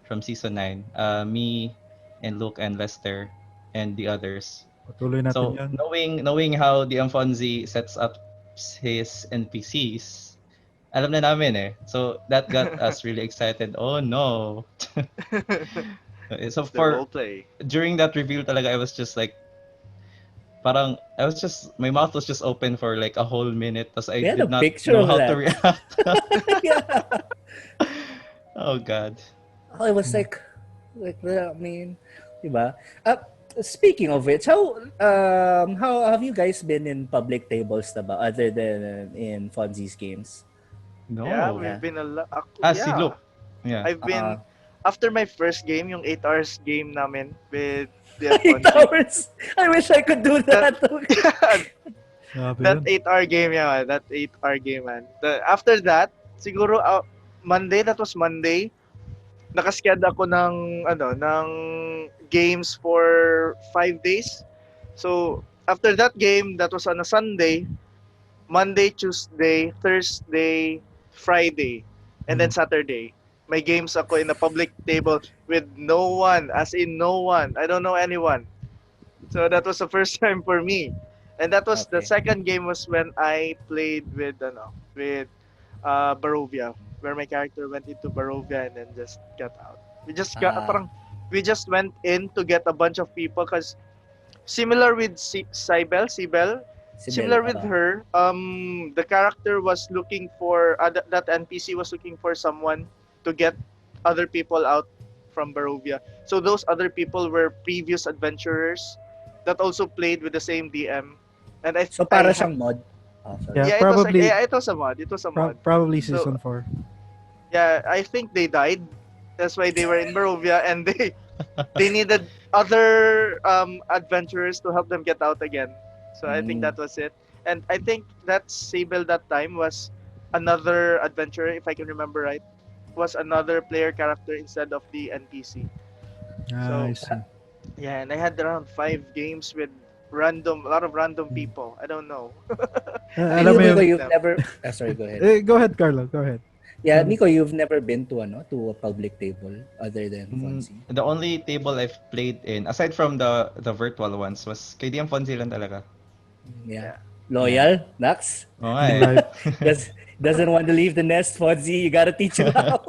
from season 9. Me and Luke and Lester and the others. Patuloy natin So yan. knowing how the Fonzi sets up his NPCs, alam na namin eh. So that got us really excited. Oh no. So The roleplay. during that reveal talaga, I was just like, parang my mouth was just open for like a whole minute, tas I We had did a not picture know of how that. to react. Yeah. Oh God. I was like, I mean, diba? Speaking of which, how have you guys been in public tables na ba, other than in Fonzi's games? No. Yeah, we've been a lot. Si Luke. Yeah. I've been after my first game, yung 8 hours game namin with the 8 hours. I wish I could do that. Grabe that yun. 8-hour game, yeah, that 8-hour game, man. After that, siguro Monday, that was Monday. Nakasked ako ng games for 5 days. So, after that game, that was on a Sunday, Monday, Tuesday, Thursday, Friday, and then Saturday. May games ako in a public table with no one, as in no one. I don't know anyone. So that was the first time for me. And that was the Okay. second game was when I played with Barovia, where my character went into Barovia and then just got out. We just we just went in to get a bunch of people because similar with Sibel, similar with her, the character was looking for that NPC was looking for someone to get other people out from Barovia. So those other people were previous adventurers that also played with the same DM. And So para siyang mod. Oh, sorry. Yeah, yeah, probably it was a mod. It was a mod. probably So- season 4. Yeah, I think they died. That's why they were in Barovia, and they needed other adventurers to help them get out again. So I think that was it. And I think that Sable that time was another adventurer, if I can remember right, was another player character instead of the NPC. I see. Yeah, and I had around 5 games with a lot of random people. I don't know. Alam mo Nico, yun. you've never. Sorry, go ahead. Go ahead, Carlo. Go ahead. Yeah, Nico, you've never been to a public table other than Fonzi. The only table I've played in, aside from the virtual ones, was kay DM Fonzi lang talaga. Yeah. Loyal, Nax. Oo nga eh. Doesn't want to leave the nest, Fonzi. You gotta teach him how.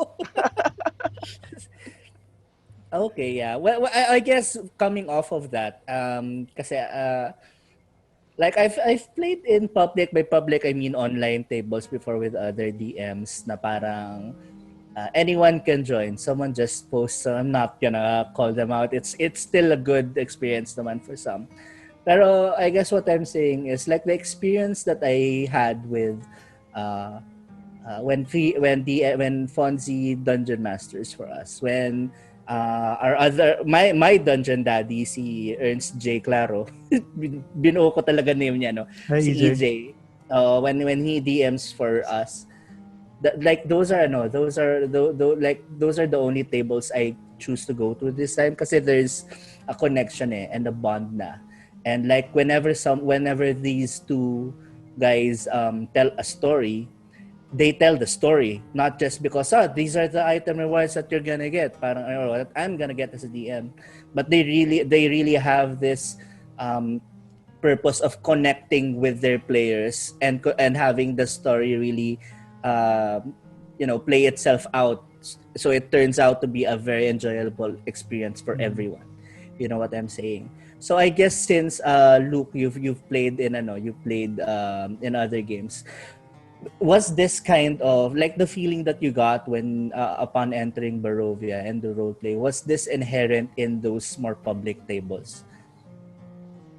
Okay, yeah. Well, I guess coming off of that, kasi like I've played in public. By public, I mean online tables before with other DMs na parang anyone can join. Someone just posts. So I'm not gonna call them out. It's still a good experience naman for some. Pero I guess what I'm saying is like the experience that I had with uh, when Fonzie dungeon masters for us, when our other my dungeon daddy si Ernst J Claro, binuo ko talaga name niya, no, Hi, si EJ. EJ, when he DMs for us, like those are no those are the only tables I choose to go to this time, kasi there's a connection and a bond na. And like whenever these two guys tell a story, they tell the story, not just because these are the item rewards that you're gonna get, parang, or that I'm gonna get as a DM, but they really have this purpose of connecting with their players, and having the story really play itself out, so it turns out to be a very enjoyable experience for everyone. You know what I'm saying? So I guess since Luke, you've played in other games, was this kind of like the feeling that you got when upon entering Barovia and the roleplay, was this inherent in those more public tables?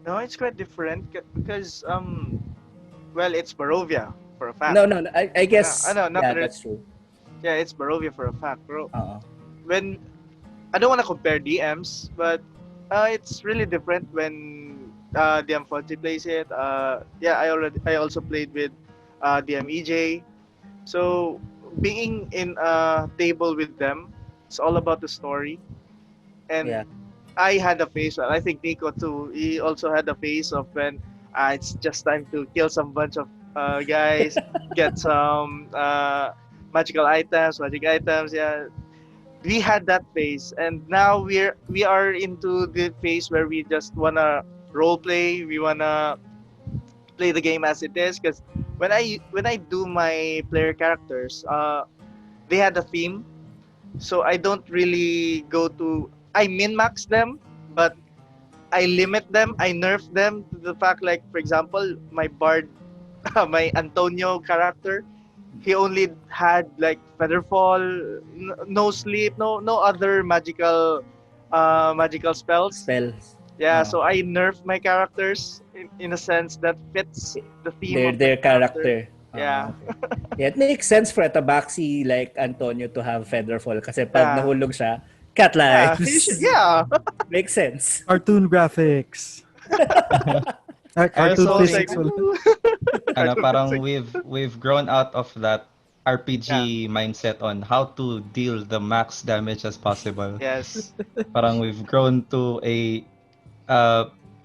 No, it's quite different because well, it's Barovia for a fact. No, I guess, No, not yeah, really. that's true. Yeah, it's Barovia for a fact, bro. Uh-uh. When I don't want to compare DMs, but it's really different when DM Fonzie plays it. Yeah, I also played with DM EJ. So being in a table with them, it's all about the story. And Yeah. I had a phase. I think Nico too. He also had a phase of when it's just time to kill some bunch of guys, get some magic items. Yeah, we had that phase, and now we are into the phase where we just wanna role play. We wanna play the game as it is. Because when I do my player characters, they had a theme, so I don't really go to. I min max them, but I limit them. I nerf them to the fact, like, for example, my bard, my Antonio character, he only had like featherfall, no sleep, no other magical spells. Spells. Yeah, so I nerf my characters in a sense that fits the theme of the Their character. character. Yeah, Okay. Yeah, it makes sense for a tabaxi like Antonio to have featherfall, kasi pag yeah, nahulog siya, cat yeah, lives. yeah. Makes sense. Cartoon graphics. I Cartoon So also it's think like, physics. Wala. parang we've grown out of that yeah, RPG mindset on how to deal the max damage as possible. yes, Parang we've grown to a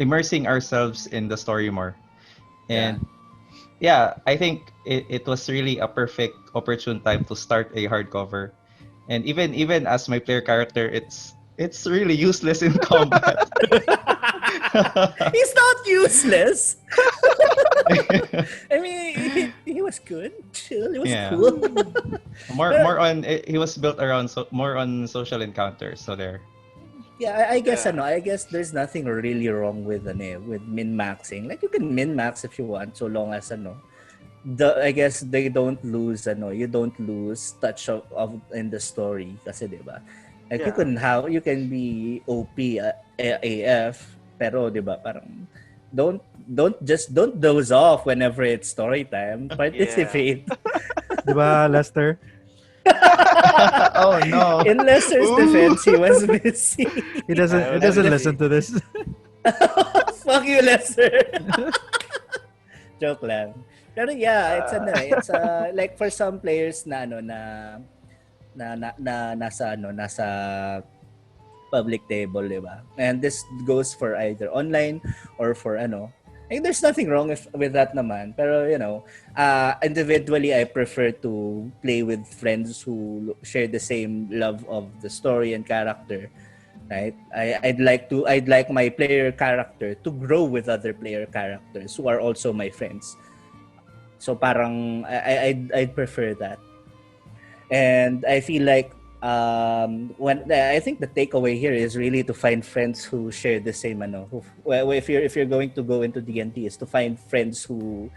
immersing ourselves in the story more. Yeah. And yeah, I think it was really a perfect opportune time to start a hardcover. And even as my player character, it's really useless in combat. He's not useless. I mean, he was good. Chill. It was Yeah. cool. more on he was built around more on social encounters. So there. Yeah, I guess yeah, I guess there's nothing really wrong with with min-maxing. Like, you can min-max if you want, so long as I guess they don't lose you don't lose touch of in the story, kasi 'di ba? Like, yeah, you can be OP AF, pero 'di ba, parang don't doze off whenever it's story time. Participate. Diba, Lester? Oh no. In Lester's defense, he was busy. He doesn't listen to this. Fuck you, Lester. Joke lang. Pero yeah, it's like for some players na nasa public table, di ba? And this goes for either online or for like, there's nothing wrong with that naman. Pero individually, I prefer to play with friends who share the same love of the story and character. Right? I'd like my player character to grow with other player characters who are also my friends. So parang I'd prefer that. And I feel like when I think the takeaway here is really to find friends who share the same if you're going to go into D&D, is to find friends who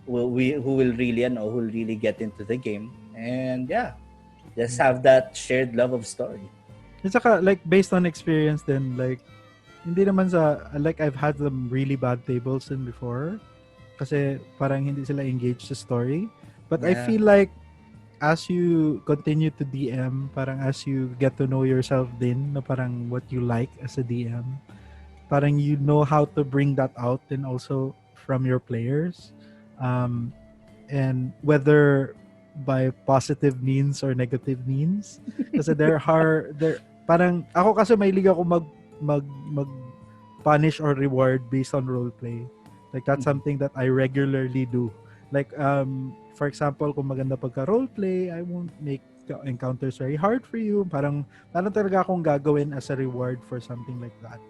will really get into the game, and just have that shared love of story. It's like based on experience then, like hindi naman like I've had some really bad tables in before kasi parang hindi sila engaged sa story. But I feel like as you continue to DM, parang as you get to know yourself din, na parang what you like as a DM, parang you know how to bring that out and also from your players. And whether by positive means or negative means. Kasi there parang ako kasi may liga ako mag punish or reward based on roleplay. Like that's something that I regularly do. Like for example, kung maganda pagka roleplay, I won't make encounters very hard for you. Parang talaga akong gagawin as a reward for something like that.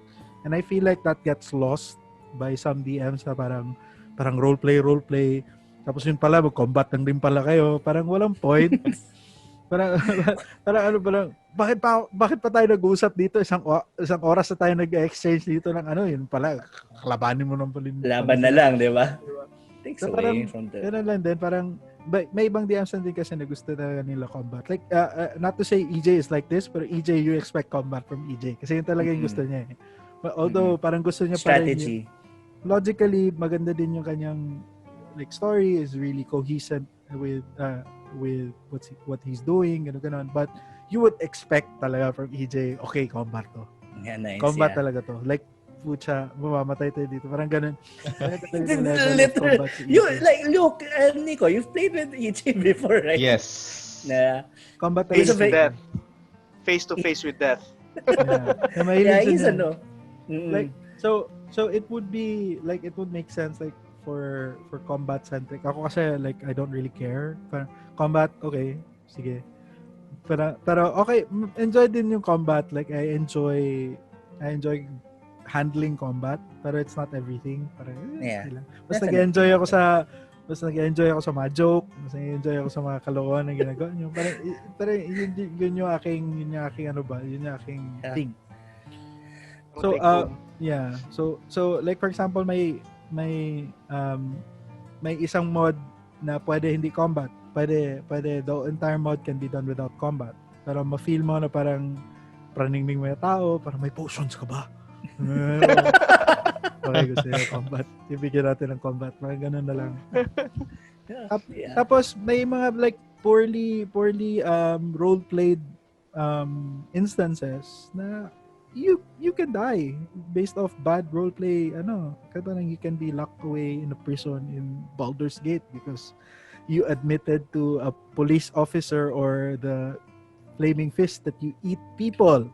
And I feel like that gets lost by some DMs na parang roleplay. Tapos yun pala, mag-combat lang din pala kayo. Parang walang point. parang bakit pa tayo nag-uusap dito? Isang oras na tayo nag-exchange dito ng yun pala, kalabanin mo nang pala. Laban na lang, di ba? Takes So, away from the... Ganun lang din, parang may ibang DMs din kasi na gusto talaga nila combat. Like, not to say EJ is like this, pero EJ, you expect combat from EJ. Kasi yun talaga yung gusto niya eh. But although, parang gusto niya strategy. Logically, maganda din yung kanyang like story is really cohesive with what he's doing, ganun. But you would expect talaga from EJ, okay, combat to. Yeah, nice, combat talaga to. Like, pucha, mamamatay tayo dito. Parang ganun. Literal. Look, Nico, you've played with EJ before, right? Yes. Na combat Face talaga. to death. Face to face with death. Yeah, he's like, so it would be like, it would make sense like for combat centric. Ako kasi like I don't really care. Parang combat, okay, sige. Pero okay, enjoy din yung combat. Like I enjoy handling combat, pero it's not everything. Parang Mas nag-enjoy ako sa mga joke, mas nag-enjoy ako sa mga kalokohan na ginagawa niyo. Pero yun yung aking thing. So yeah. So like for example, may isang mod na pwede hindi combat. Pwede the entire mod can be done without combat. Pero ma-feel mo na parang praningning mo yung tao, parang may potions ka ba? Okay, gusto yung combat. Ibigyan natin ng combat. Parang ganun na lang. Tapos may mga like poorly role-played instances na you can die based off bad roleplay. Parang you can be locked away in a prison in Baldur's Gate because you admitted to a police officer or the flaming fist that you eat people.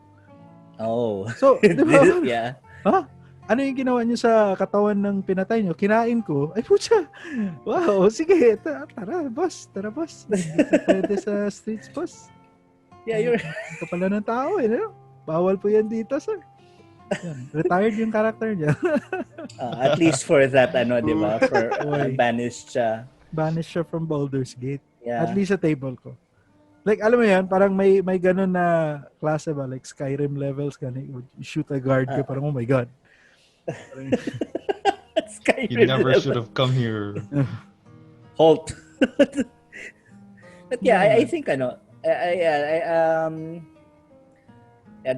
Oh. So, diba? Yeah. Ha? Ano yung ginawa niyo sa katawan ng pinatay niyo? Kinain ko. Ay, putya. Wow, sige. Tara, boss. Pwede sa streets, boss. Yeah, you're... Kapala ng tao, no? Bawal po yan dito, sir. Yan. Retired yung character niya. At least for that, di ba? For banished siya. Banished siya from Baldur's Gate. Yeah. At least sa table ko. Like, alam mo yan, parang may ganun na klase ba? Like, Skyrim levels ka na. You shoot a guard ka, parang, oh my God. Skyrim You never level. should have come here. Halt. But yeah, I think,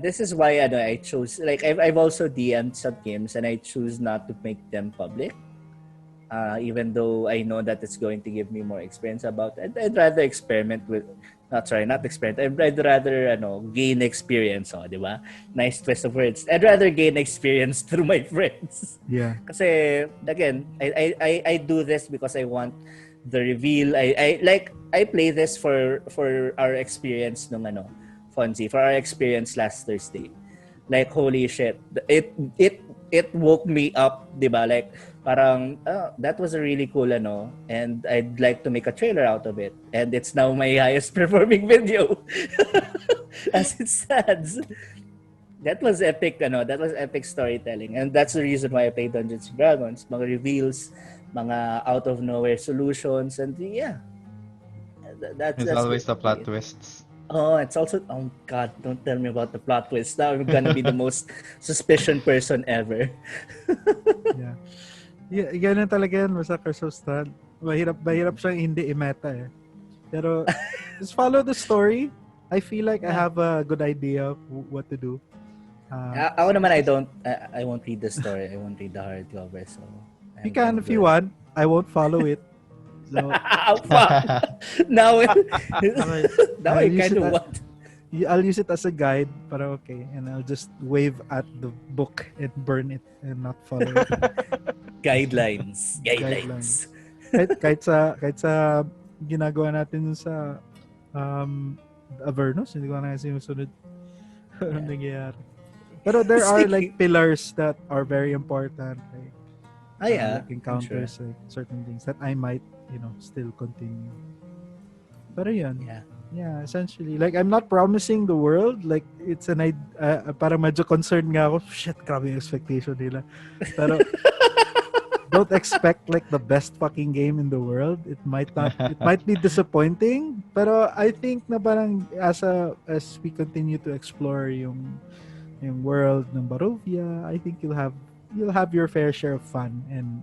this is why I chose, like I've also DM'd some games and I choose not to make them public, even though I know that it's going to give me more experience about it. I'd rather experiment with, not experiment, I'd rather gain experience, di ba? Nice twist of words. I'd rather gain experience through my friends. Yeah. Kasi again, I do this because I want the reveal. I play this for our experience nung Fonzi, for our experience last Thursday. Like, holy shit. It woke me up, diba? Like, parang, that was a really cool, and I'd like to make a trailer out of it. And it's now my highest performing video. As it stands. That was epic, that was epic storytelling. And that's the reason why I play Dungeons & Dragons. Mga reveals, mga out-of-nowhere solutions, and yeah. That's always the plot twists. Oh, it's also, oh God, don't tell me about the plot twist. Now I'm gonna be the most suspicion person ever. Yeah, ganun talaga yan sa Curse of Strahd. Mahirap siyang hindi i-meta eh. Pero, just follow the story. I feel like I have a good idea of what to do. Ako naman, I won't read the story. I won't read the hardcover, so. You can if you want. I won't follow it. So, Fuck. Now, okay, now I'll I use kind it of as, want. I'll use it as a guide, but okay, and I'll just wave at the book and burn it and not follow it. Guidelines. Guidelines. Guidelines. Kahit sa ginagawa natin sa Avernus, hindi ko na kasi yung sunod. Anong nangyayari. Pero there are like Speaking- pillars that are very important, like Yeah. like encounters, like certain things that I might, still continue. Pero yun, Yeah. yeah, essentially, like I'm not promising the world, like it's parang medyo concerned nga ako, shit, grabe yung expectation nila. Pero don't expect like the best fucking game in the world. It might be disappointing, pero I think na parang as we continue to explore yung world ng Barovia, I think you'll have your fair share of fun and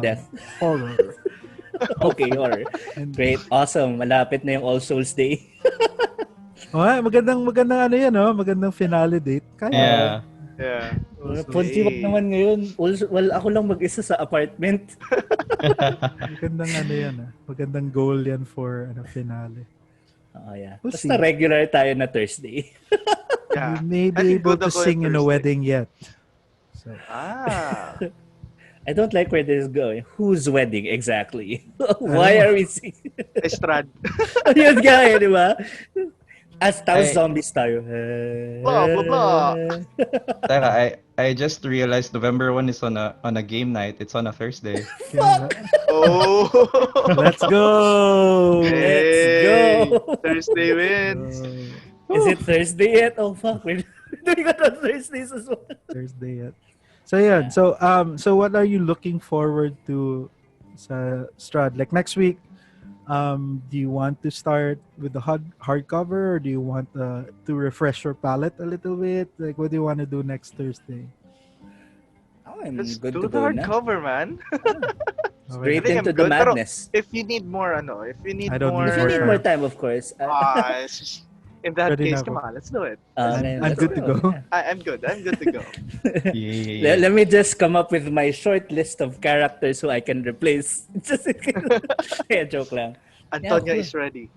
Death. horror. Okay, or And, great. Awesome. Malapit na yung All Souls Day. magandang yan, magandang finale date. Kaya. Yeah. Yeah. Fonzi, wag naman ngayon. Well, ako lang mag-isa sa apartment. Magandang yan, magandang goal yan for finale. Yeah. We'll Basta see. regular tayo na Thursday. Yeah. You may I be think able good to ako sing in a Thursday. wedding yet. So, I don't like where this is going. Whose wedding exactly? Why are we singing? Strahd. Yun nga eh, di ba? As Taos Ay. zombies tayo. Blah, blah, blah. Teka, I just realized November 1 is on a game night. It's on a Thursday. kaya, Oh. let's go! Let's Hey, go. Thursday wins. Is it Thursday yet? Oh fuck, we're doing it on Thursdays as well. Thursday yet. So yeah. So what are you looking forward to sa Strahd? Like next week, do you want to start with the hardcover, or do you want to refresh your palette a little bit? Like what do you want to do next Thursday? Oh, I'm Let's good do to the go na. hardcover, man. Straight I think into I'm the good, pero- madness. If you need more, I don't more, need If you need time. more time, of course. it's just- in that Ready case, na come ako. on, let's do it. I'm let's good to go. I'm good. I'm good to go. Yeah. Let me just come up with my short list of characters who I can replace. Just yeah, joke lang. Antonia cool. is ready.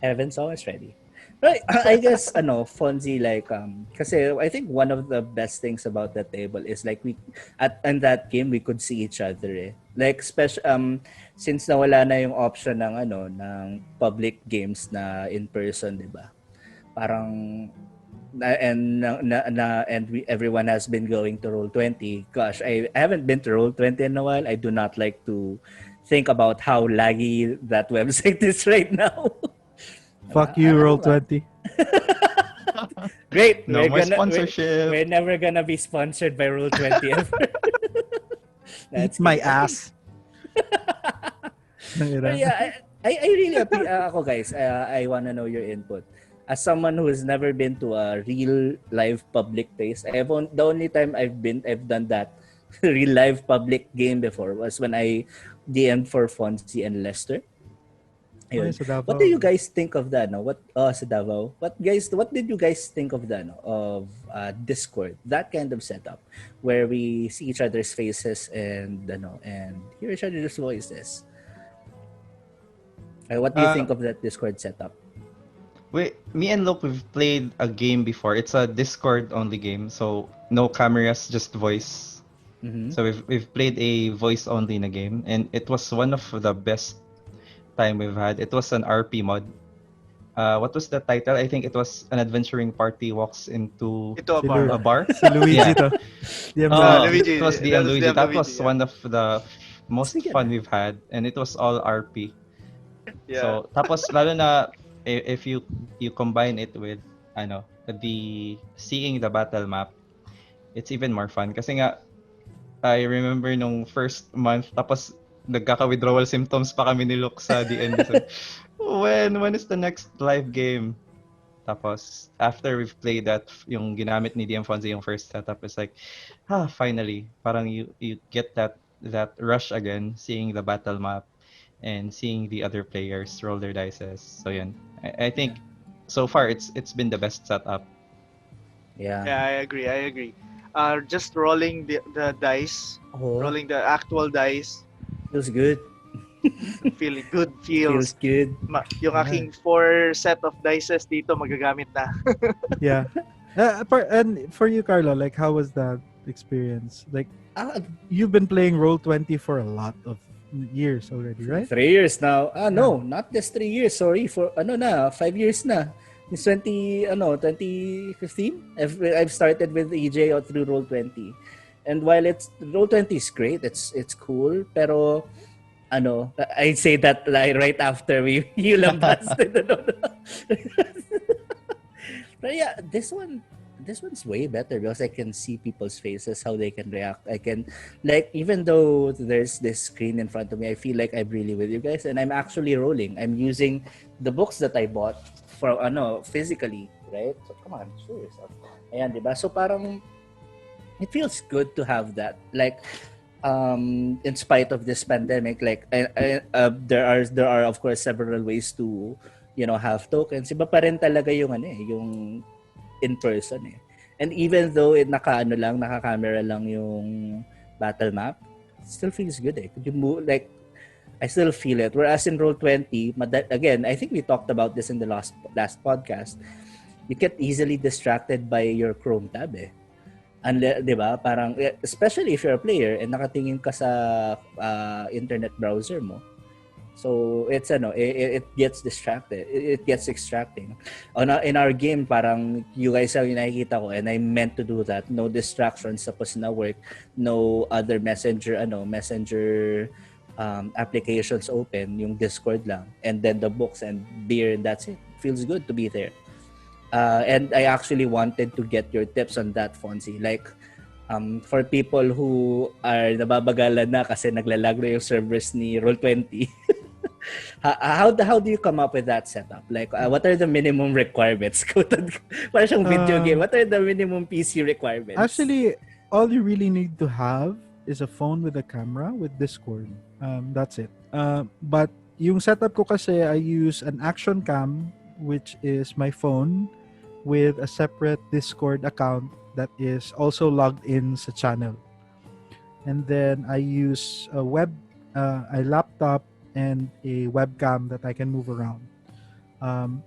Evan's always ready. Right, I guess Fonzie, like kasi I think one of the best things about that table is like we in that game we could see each other eh. Like since nawala na yung option ng ng public games na in person, 'di ba? Parang everyone has been going to Roll20. Gosh, I haven't been to Roll20 in a while. I do not like to think about how laggy that website is right now. Fuck you, Roll20. Great. No more sponsorship. We're never gonna be sponsored by Roll20 ever. Eat my ass. But yeah, I really ako guys. I wanna know your input. As someone who has never been to a real live public place, the only time I've done that real live public game before was when I DM'd for Fonzie and Lester. Ayun. Sa Davao. What do you guys think of that? No? Sa Davao? What did you guys think of that? No? Of Discord, that kind of setup where we see each other's faces and hear each other's voices. What do you think of that Discord setup? Me and Luke, we've played a game before. It's a Discord only game, so no cameras, just voice. Mm-hmm. So we've played a voice only in a game, and it was one of the best time we've had. It was an RP mod. What was the title? I think it was an adventuring party walks into Ito a bar. a bar. Si Luigi Yeah. to. DM Luigi. It was That DM was Luigi. DM That Luigi, was yeah. one of the most Sige fun na. we've had, and it was all RP. Yeah. So tapos lalo na if you combine it with the seeing the battle map, it's even more fun. Kasi nga I remember nung first month tapos nagkaka-withdrawal symptoms pa kami ni Luke sa DN. So, when is the next live game? Tapos after we've played that, yung ginamit ni DM Fonzi yung first setup is like, finally, parang you get that rush again, seeing the battle map and seeing the other players roll their dices. So yun. I think so far it's been the best setup. Yeah. Yeah, I agree. just rolling the dice, Oh, rolling the actual dice, feels good. feeling good Feels feels. good. Yung Yeah. aking 4 set of dices dito magagamit na. Yeah. And for you, Carlo, like, how was that experience? Like, Ah, you've been playing Roll20 for a lot of years already, right? 3 years now. Yeah. No, not just 3 years. Sorry for 5 years na. It's 2015. I've started with EJ or through Roll20. And while it's Roll20 is great, it's cool, pero I'd say that like right after we you lambasted. But yeah, this one's way better because I can see people's faces, how they can react. I can, like, even though there's this screen in front of me, I feel like I'm really with you guys and I'm actually rolling. I'm using the books that I bought for physically, right? So come on, show yourself. Ayan, diba? So parang it feels good to have that. Like in spite of this pandemic, like there are of course several ways to have tokens. Iba pa rin talaga yung yung in person eh. And even though naka-camera lang yung battle map, it still feels good eh. You move, like, I still feel it. Whereas in Roll20, again, I think we talked about this in the last podcast, you get easily distracted by your Chrome tab eh. And, di ba? Parang, especially if you're a player and nakatingin ka sa internet browser mo, so it's it gets distracted. It gets distracting. In our game, parang you guys are yung nakikita ko and I meant to do that. No distractions tapos na work. No other messenger applications open, yung Discord lang. And then the books and beer, and that's it. Feels good to be there. And I actually wanted to get your tips on that, Fonzi. Like, for people who are nababagalan na kasi naglalag na yung servers ni Roll20, how do you come up with that setup? Like, what are the minimum requirements? Parang siyang video game. What are the minimum PC requirements? Actually, all you really need to have is a phone with a camera with Discord. That's it. But yung setup ko kasi, I use an action cam, which is my phone with a separate Discord account that is also logged in sa channel. And then I use a laptop and a webcam that I can move around.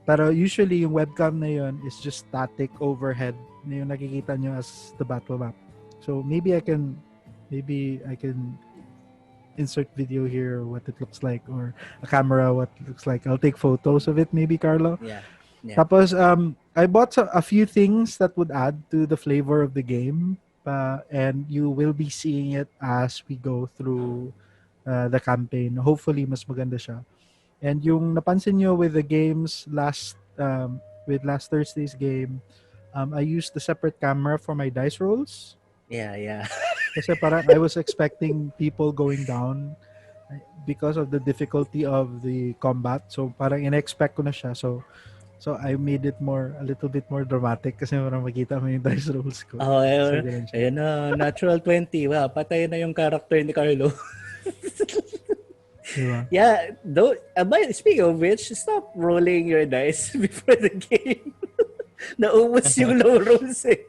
Pero usually yung webcam na yun is just static overhead na yung nakikita nyo as the battle map. So maybe I can insert video here what it looks like, or a camera what it looks like. I'll take photos of it maybe, Carlo. Yeah. Tapos I bought a few things that would add to the flavor of the game, and you will be seeing it as we go through the campaign. Hopefully mas maganda siya. And yung napansin nyo with the games with last Thursday's game, I used the separate camera for my dice rolls. Yeah. Kasi parang I was expecting people going down because of the difficulty of the combat. So parang in-expect ko na siya. So I made it a little bit more dramatic kasi parang makita mo yung dice rolls ko. Oh, So, ganun siya. ayun na, natural 20. Wow, patay na yung character ni Carlo. Diba? Yeah, speaking of which, stop rolling your dice before the game. Naubos yung low rolls eh.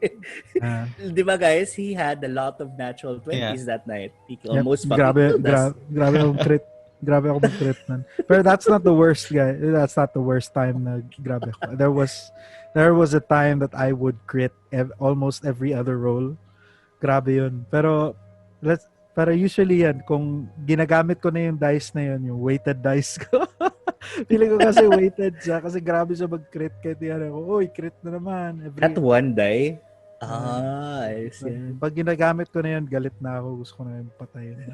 Di ba guys, he had a lot of natural 20s that night. He almost fucking killed us. Grabe akong crit. Grabe ako mag-crit nun. Pero that's not the worst, guy. That's not the worst time na grabe ako. There was a time that I would crit almost every other roll. Grabe yun. Pero usually yan, kung ginagamit ko na yung dice na yun, yung weighted dice ko. Feeling ko kasi weighted siya kasi grabe siya mag-crit. Kahit yan ako, crit na naman. That one die? I see. Pag ginagamit ko na yun, galit na ako. Gusto ko na yung patayin.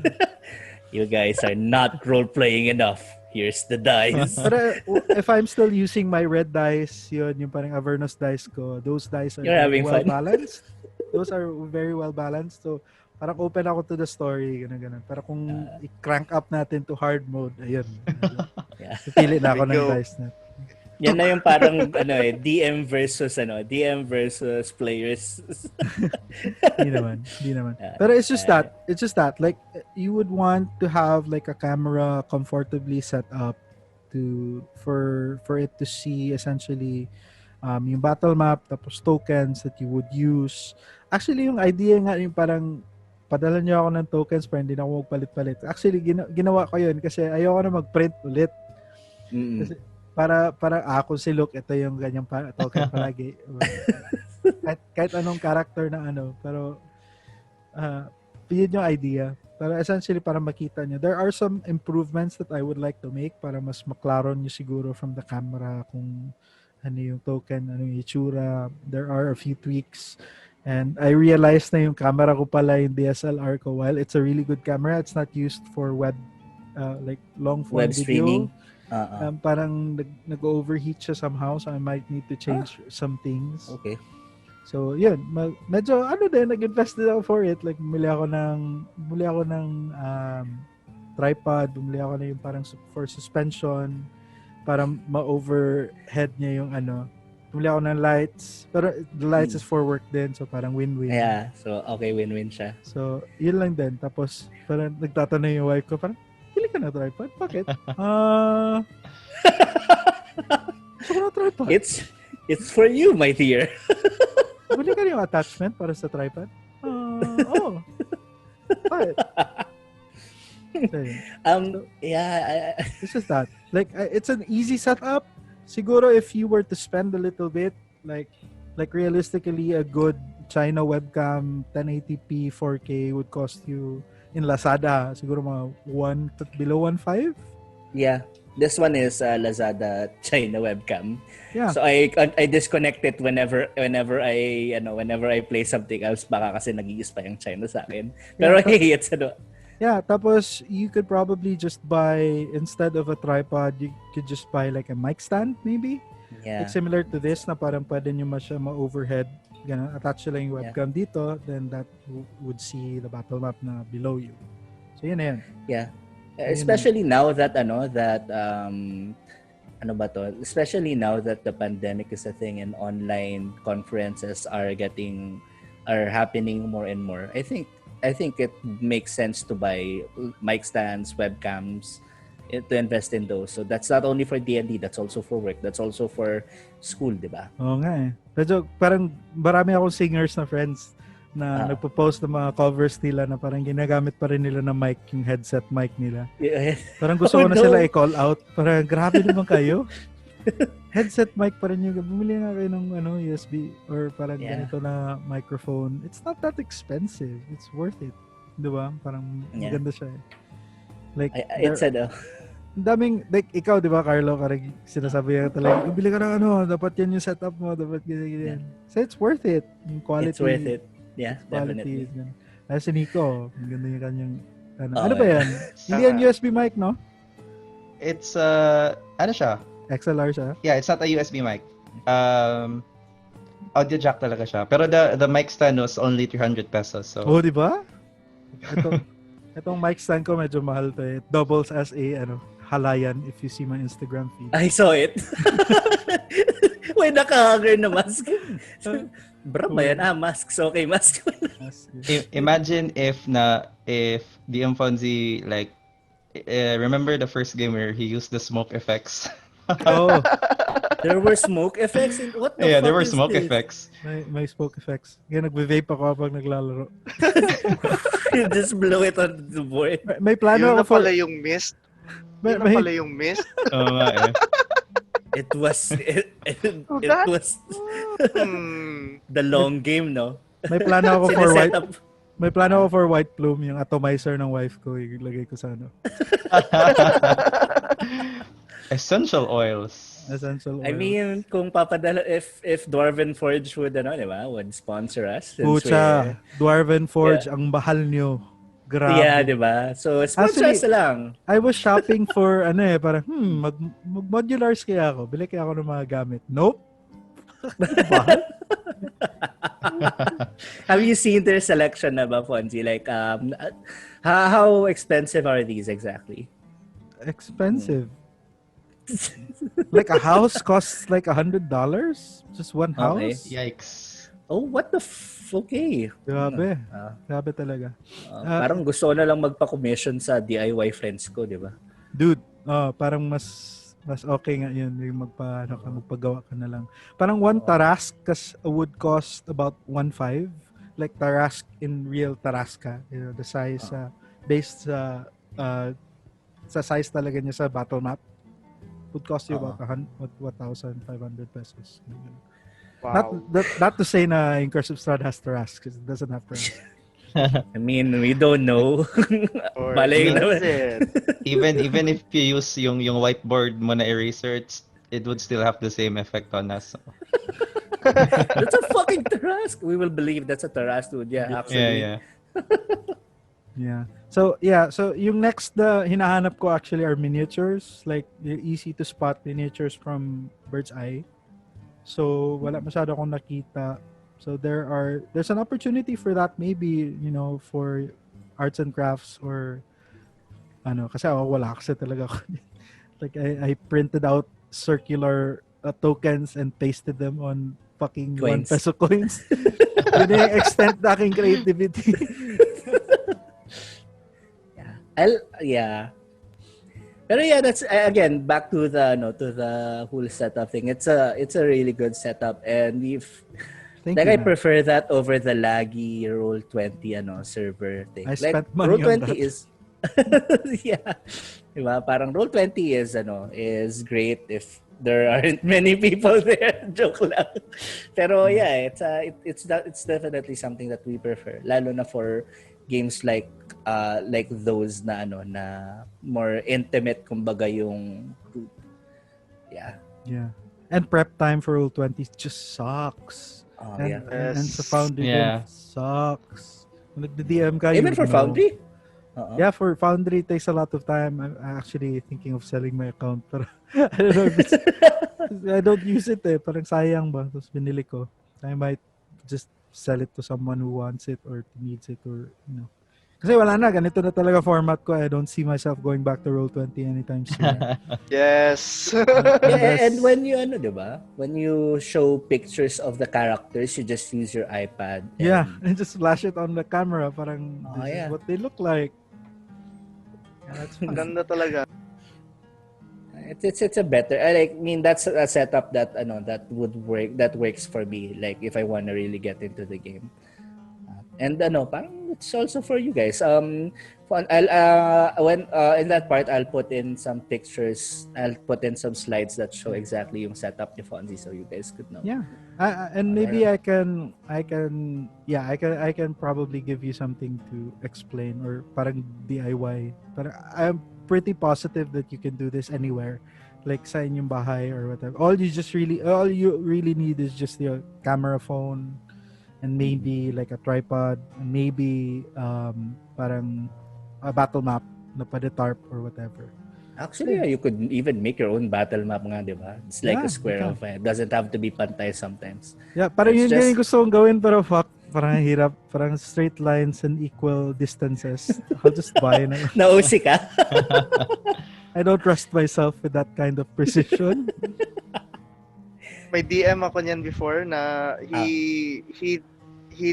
You guys are not role-playing enough. Here's the dice. Pero if I'm still using my red dice, yun, yung parang Avernus dice ko, those dice are very well balanced. Those are very well balanced. So, parang open ako to the story, gano'n. Pero kung i-crank up natin to hard mode, ayun. Pili na ako ng dice na. Yan na yung parang DM versus players. Di naman. Pero it's just that like you would want to have like a camera comfortably set up for it to see essentially yung battle map, tapos tokens that you would use. Actually, yung idea nga yung parang padala niyo ako ng tokens para hindi na ako magpalit-palit. Actually, ginawa ko yun kasi ayoko na mag-print ulit. Kasi para ako si Luke, ito yung ganyang token palagi. kahit anong character na pero yun yung idea. Pero essentially, para makita nyo. There are some improvements that I would like to make para mas maklaro nyo siguro from the camera kung ano yung token, ano yung itsura. There are a few tweaks. And I realized na yung camera ko pala, yung DSLR ko, while it's a really good camera, it's not used for web, like long form Web video. streaming? Parang nag-overheat siya somehow, so I might need to change some things. Okay. So, yun. Medyo, nag-invest din ako for it. Like, bumili ako ng tripod. Bumili ako na yung parang for suspension para ma-overhead niya yung Bumili ako ng lights. Pero the lights is for work din. So, parang win-win. Yeah. So, okay, win-win siya. So, yun lang din. Tapos, parang nagtatanong yung wife ko, parang, pili ka na tripod? Bakit? Gusto ko na tripod. It's for you, my dear. Bili ka yung attachment para sa tripod? Oo. Bakit? Yeah. This is that. Like, it's an easy setup. Siguro if you were to spend a little bit, like realistically, a good China webcam 1080p 4K would cost you in Lazada siguro mga below 1.5. Yeah. This one is Lazada China webcam. Yeah. So I disconnect it whenever I play something else baka kasi nag-i-use pa yung China sa akin. Pero hey, it's Yeah, tapos you could probably just buy, instead of a tripod, you could just buy like a mic stand maybe. Yeah. Like similar to this na parang pwede nyo ma-overhead. Ganun, attach nyo lang yung webcam dito, then that would see the battle map na below you. So yun na yun. Yeah. Especially now that especially now that the pandemic is a thing and online conferences are happening more and more. I think it makes sense to buy mic stands, webcams, to invest in those. So that's not only for D&D, that's also for work, that's also for school, di ba? Oo nga eh. Pero parang marami akong singers na friends na nagpo-post ng mga covers nila na parang ginagamit pa rin nila na mic, yung headset mic nila. Yeah. Parang gusto ko na sila i-call out. Parang grabe naman kayo. Headset mic pa rin yung bumili nga kayo ng USB or parang ganito na microphone. It's not that expensive. It's worth it. Di ba? Parang maganda siya eh. Like, it's daming, like, ikaw, di ba, Carlo, karag sinasabi ka talaga, bili ka ng dapat yan yung setup mo, dapat ganyan. So, it's worth it. Yung quality. It's worth it. Yeah, Quality. definitely. Ay, si Nico, ang ganda yung kanyang, ano ba yan? Hindi yan USB mic, no? It's, ano siya? XLR siya? Yeah, it's not a USB mic. Audio jack talaga siya. Pero the mic stand was only 300 pesos. So. Oh, di ba? Itong mic stand ko medyo mahal to eh. It doubles as a halayan if you see my Instagram feed. I saw it. May nakahanger na mask. Bro ba yan? Masks. Okay, mask. Imagine if DM Fonzi, like, remember the first game where he used the smoke effects? Oh. There were smoke effects? What the fuck there were is smoke this? effects. May smoke effects. Kaya nagbe-vape ako pag naglalaro. You just blow it on the board. May plano Yun na ako for... pala yung mist. Yun na pala yung mist. Oo nga eh. It was the long game, no? May plano ako for white. Sineset up. May plano ako for white plume, yung atomizer ng wife ko, ilagay ko sa Essential oils. Essential oil. I mean, kung papadala, if Dwarven Forge would sponsor us. Pucha, Dwarven Forge, ang bahal nyo. Grabe. Yeah, di ba? So, sponsor us lang. I was shopping for, parang, mag-modulars kaya ako. Bili kaya ako ng mga gamit. Nope. Bahal? Have you seen their selection na ba, Fonzie? Like, how expensive are these exactly? Expensive. Like a house costs like $100? Just one house? Okay. Yikes. Oh, what the okay. Grabe. Grabe talaga. Parang gusto ko na lang magpa-commission sa DIY friends ko, di ba? Dude, parang mas Mas okay nga yun, yung magpagawa ka na lang. Parang one Tarask would cost about 1.5. Like Tarask in real Taraska. You know, the size based sa size talaga niya sa battle map would cost you about 1,500 pesos. Wow. Not to say na in Curse of Strahd has Tarask, because it doesn't have Tarask. I mean, we don't know. Or Malay that's naman. it. Even if you use yung whiteboard mo na eraser, it would still have the same effect on us. So. That's a fucking Tarask. We will believe that's a Tarask, dude. Yeah, actually. Yeah. Yeah. So yung next the hinahanap ko actually are miniatures, like easy to spot miniatures from bird's eye. So wala masyado akong nakita. So there's an opportunity for that maybe, you know, for arts and crafts or kasi wala kasi talaga ako. Like I printed out circular tokens and pasted them on fucking Coins. 1 peso coins. Yun yung extent na aking creativity. Yeah. Pero yeah, that's again back to the whole setup thing. It's a really good setup, and I prefer that over the laggy Roll20 server thing. I like spent money on Roll20 that. is yeah. Diba? Parang Roll20 is great if there aren't many people there. Joke lang. Pero yeah, it's definitely something that we prefer, lalo na for games like those na na more intimate, kumbaga yung yeah. And prep time for Roll20 just sucks. And sa Foundry game sucks. Nagdi-DM ka, even for Foundry? Yeah, for Foundry it takes a lot of time. I'm actually thinking of selling my account, pero I don't know if I don't use it parang sayang ba, tapos binili ko. I might just sell it to someone who wants it or needs it, or kasi wala na, ganito na talaga format ko. I don't see myself going back to Roll20 anytime soon. Yes. And when you diba? When you show pictures of the characters, you just use your iPad. And just flash it on the camera. Parang this is what they look like. Yeah, that's fun. Ganda talaga. It's a better. I mean, that's a setup that that would work. That works for me. Like if I want to really get into the game. And parang it's also for you guys. I'll when in that part I'll put in some pictures. I'll put in some slides that show exactly yung setup ni Fonzi, so you guys could know. Yeah, and maybe I can probably give you something to explain or parang DIY. But I'm pretty positive that you can do this anywhere, like sa inyong bahay or whatever. All you really need is just your camera phone. And maybe like a tripod, and maybe parang a battle map na pwede tarp or whatever. Actually, you could even make your own battle map nga, di ba? It's like a square of it. Doesn't have to be pantay sometimes. Yeah, parang yun yung gusto kong gawin, pero parang hirap. Parang straight lines and equal distances. I'll just buy na lang. Nausi ka? I don't trust myself with that kind of precision. May DM ako niyan before na he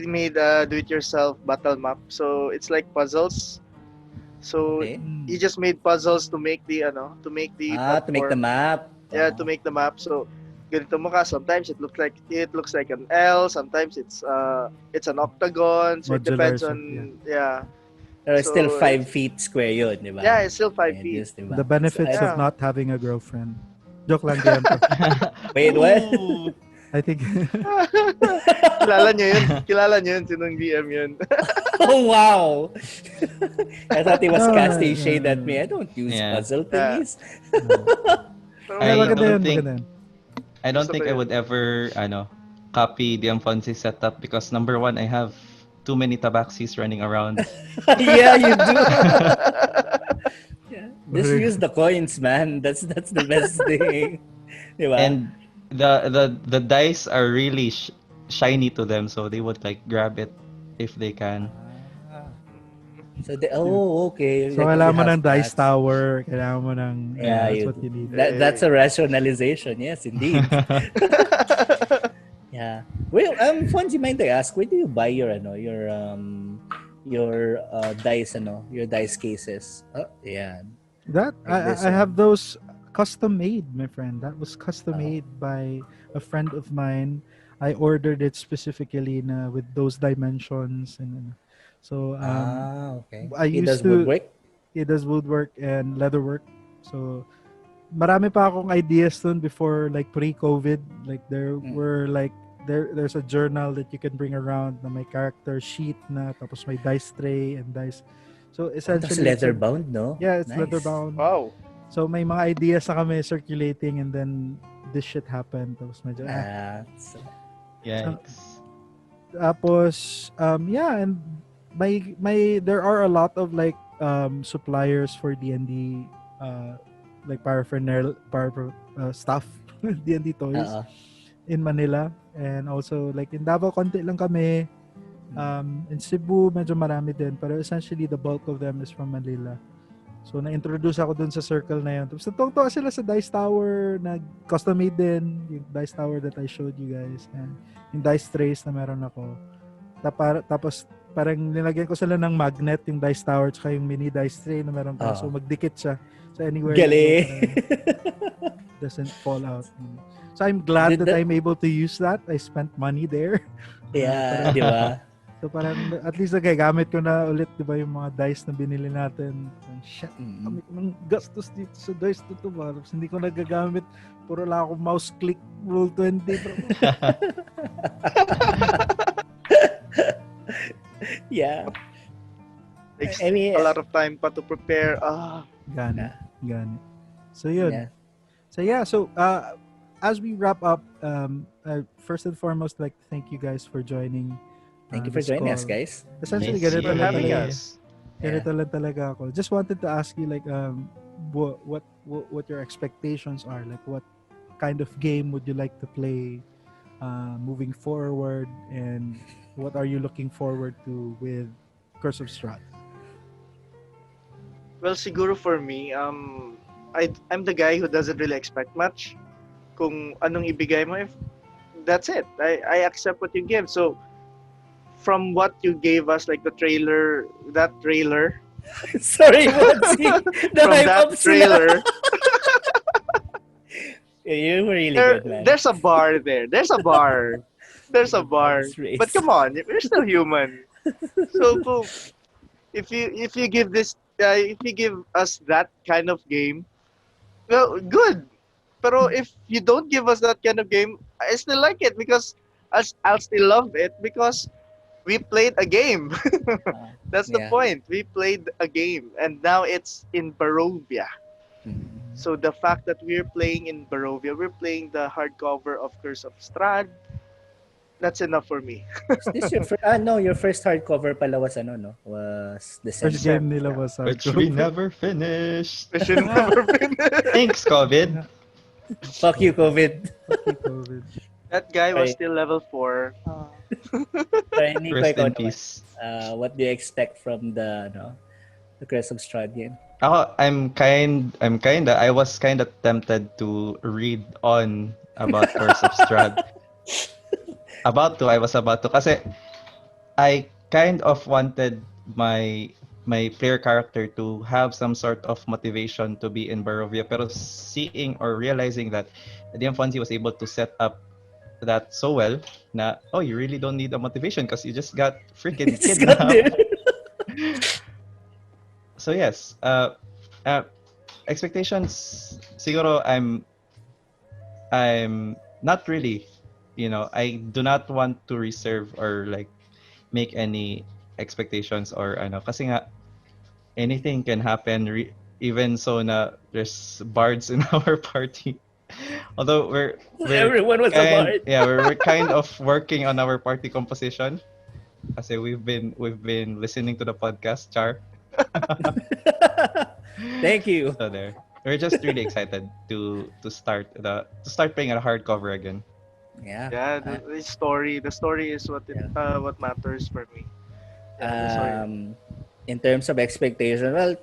made a do-it-yourself battle map. So it's like puzzles. So he just made puzzles to make the to make the map. Yeah, to make the map. So ganito mo ka. Sometimes it looks like an L. Sometimes it's an octagon. So it depends on Pero it's still 5 feet square yun, di ba? Yeah, it's still 5 feet. Diba? The benefits of not having a girlfriend. Joke lang yan. Wait, what? I think... Kilala nyo yun. Sinong DM yun. Oh, wow! I thought he was casting shade at me. I don't use puzzle thingies. I don't think I would ever copy the Fonzi setup because number one, I have too many tabaxis running around. Yeah, you do. Just use the coins, man. That's the best thing. Diba? And the dice are really shiny to them, so they would like grab it if they can. So okay. So kailangan mo ng dice tower, kailangan mo ng that's what you need. That's a rationalization. Yes, indeed. Yeah. Well, Fonzi, mind I ask, where do you buy your dice your dice cases? Oh, yeah. That I have those custom made, my friend. That was custom made by a friend of mine. I ordered it specifically na with those dimensions and so Okay. I He used does to woodwork? it does woodwork and leatherwork. So marami pa akong ideas dun before like pre-COVID. Like there were like there's a journal that you can bring around na may character sheet na tapos may dice tray and dice. So That's essentially leather bound, no? yeah, it's leather Nice. bound. Wow. So may mga ideas na kami circulating and then this shit happened. Tapos medyo So, Yikes. Tapos yeah, and my there are a lot of like suppliers for D&D like stuff D&D toys in Manila, and also like in Davao konti lang kami, in Cebu medyo marami din, pero essentially the bulk of them is from Manila. So na-introduce ako dun sa circle na yun. Tapos natungtuwa sila sa Dice Tower, custom made din yung Dice Tower that I showed you guys, and yung dice trays na meron ako. Tapos parang nilagyan ko sila ng magnet, yung Dice Tower tsaka yung mini dice tray na meron ko. So magdikit siya. So anywhere Galing! doesn't fall out. So I'm glad that I'm able to use that. I spent money there. Yeah, di ba? So parang at least gamit ko na ulit, di ba, yung mga dice na binili natin. Shit, kami ko ng gastos dito sa dice na ito ba? Tapos hindi ko nagagamit. Puro lang ako mouse click roll 20. Yeah. Takes I mean, a lot of time pa to prepare. Gani. So yun. So as we wrap up, first and foremost, like thank you guys for joining. Thank you for joining us, guys. Essentially, Thanks ganito for lang having talaga. us. Ganito lang talaga ako. Just wanted to ask you like what your expectations are. Like what kind of game would you like to play moving forward, and what are you looking forward to with Curse of Strahd? Well, siguro for me, I'm the guy who doesn't really expect much. Kung anong ibigay mo, if that's it. I accept what you give. So, from what you gave us, like that trailer, Sorry, Fonzi. from that trailer, you were really good, man. there's a bar there. There's a bar. But come on, we're still human. So, if you give us that kind of game, well, good. Pero if you don't give us that kind of game, I still like it because I'll still love it because we played a game. That's the point. We played a game, and now it's in Barovia. So the fact that we're playing in Barovia, we're playing the hardcover of Curse of Strahd, that's enough for me. Is this your your first hardcover pala was was December. First game nila was Which we never finished. We should never finish. Thanks, COVID. Fuck you, COVID. That guy was still level 4. Nico, Rest ikaw in naman. peace. What do you expect from the Curse of Strahd game? I was kind of tempted to read on about Curse of Strahd. I was about to kasi I kind of wanted my player character to have some sort of motivation to be in Barovia, pero seeing or realizing that DM Fonzi was able to set up that so well na you really don't need a motivation because you just got freaking kidnapped. So yes, expectations siguro I'm not really, I do not want to reserve or like make any expectations or kasi nga anything can happen, even so na there's bards in our party. Although everyone was a bard. Yeah, we're kind of working on our party composition kasi we've been listening to the podcast, Char. Thank you. So there. We're just really excited to start playing a hardcover again. Yeah. Yeah, the story is what what matters for me. In terms of expectation, well,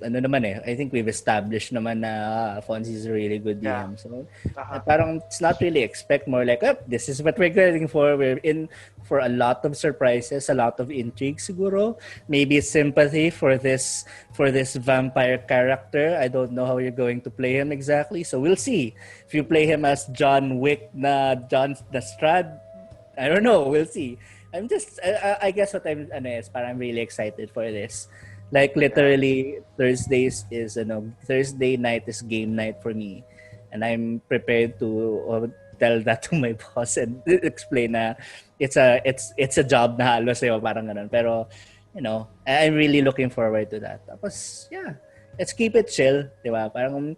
I think we've established naman na Fonzie is a really good Yeah. DM. So, Uh-huh. parang it's not really expect, more like, this is what we're going for. We're in for a lot of surprises, a lot of intrigue siguro. Maybe sympathy for this vampire character. I don't know how you're going to play him exactly. So we'll see. If you play him as John Wick na Strahd, I don't know. We'll see. I guess what is parang I'm really excited for this. Like literally Thursday night is game night for me, and I'm prepared to tell that to my boss and explain na it's a job na halos parang ganun. Pero I'm really looking forward to that. Tapos let's keep it chill, di ba? Parang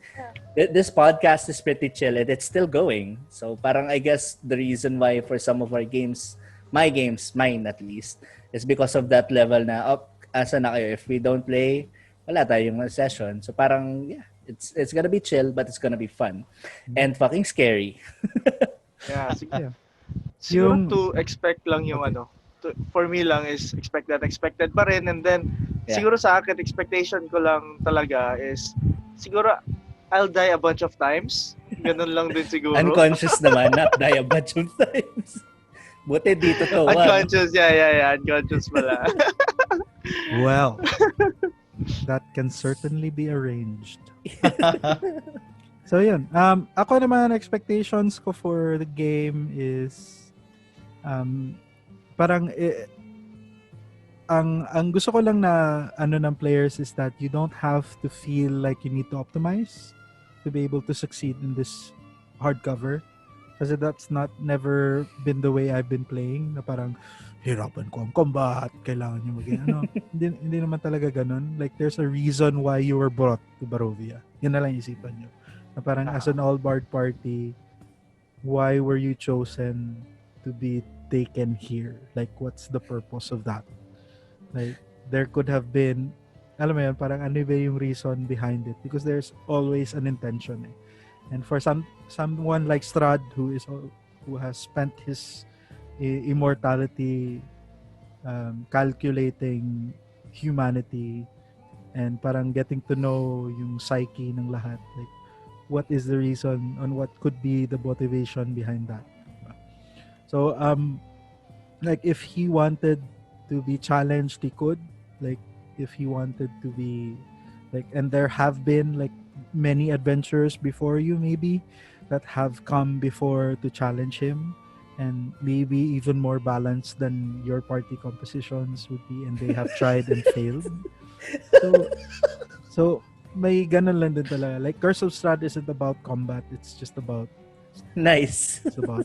this podcast is pretty chill and it's still going. So parang I guess the reason why for some of our games, mine at least, is because of that level na asa na kayo. If we don't play, wala tayong session. So parang, it's gonna be chill, but it's gonna be fun. And fucking scary. Yeah. Yeah. Siguro Yung- to expect lang yung for me lang is expected pa rin, and then siguro sa akin expectation ko lang talaga is siguro I'll die a bunch of times. Ganun lang din siguro. Unconscious naman, not die a bunch of times. Buti dito to. Unconscious, yeah. Unconscious pala. Well, that can certainly be arranged. So yun. Ako naman expectations ko for the game is parang ang gusto ko lang na ng players is that you don't have to feel like you need to optimize to be able to succeed in this hardcover. Kasi that's never been the way I've been playing, na parang hirapan ko ang combat, kailangan nyo maging hindi naman talaga ganun. Like there's a reason why you were brought to Barovia. Yun na lang isipan nyo. Na parang as an all-bard party, why were you chosen to be taken here? Like what's the purpose of that? Like there could have been, alam mo yun, parang ano ba yung reason behind it? Because there's always an intention eh. And for someone like Strahd who has spent his immortality calculating humanity and parang getting to know yung psyche ng lahat, like what is the reason on what could be the motivation behind that. So like if he wanted to be challenged, he could, like if he wanted to be like, and there have been like many adventurers before you maybe that have come before to challenge him, and maybe even more balanced than your party compositions would be, and they have tried and failed. So may ganun lang din talaga. Like Curse of Strahd isn't about combat, it's just about Nice. it's about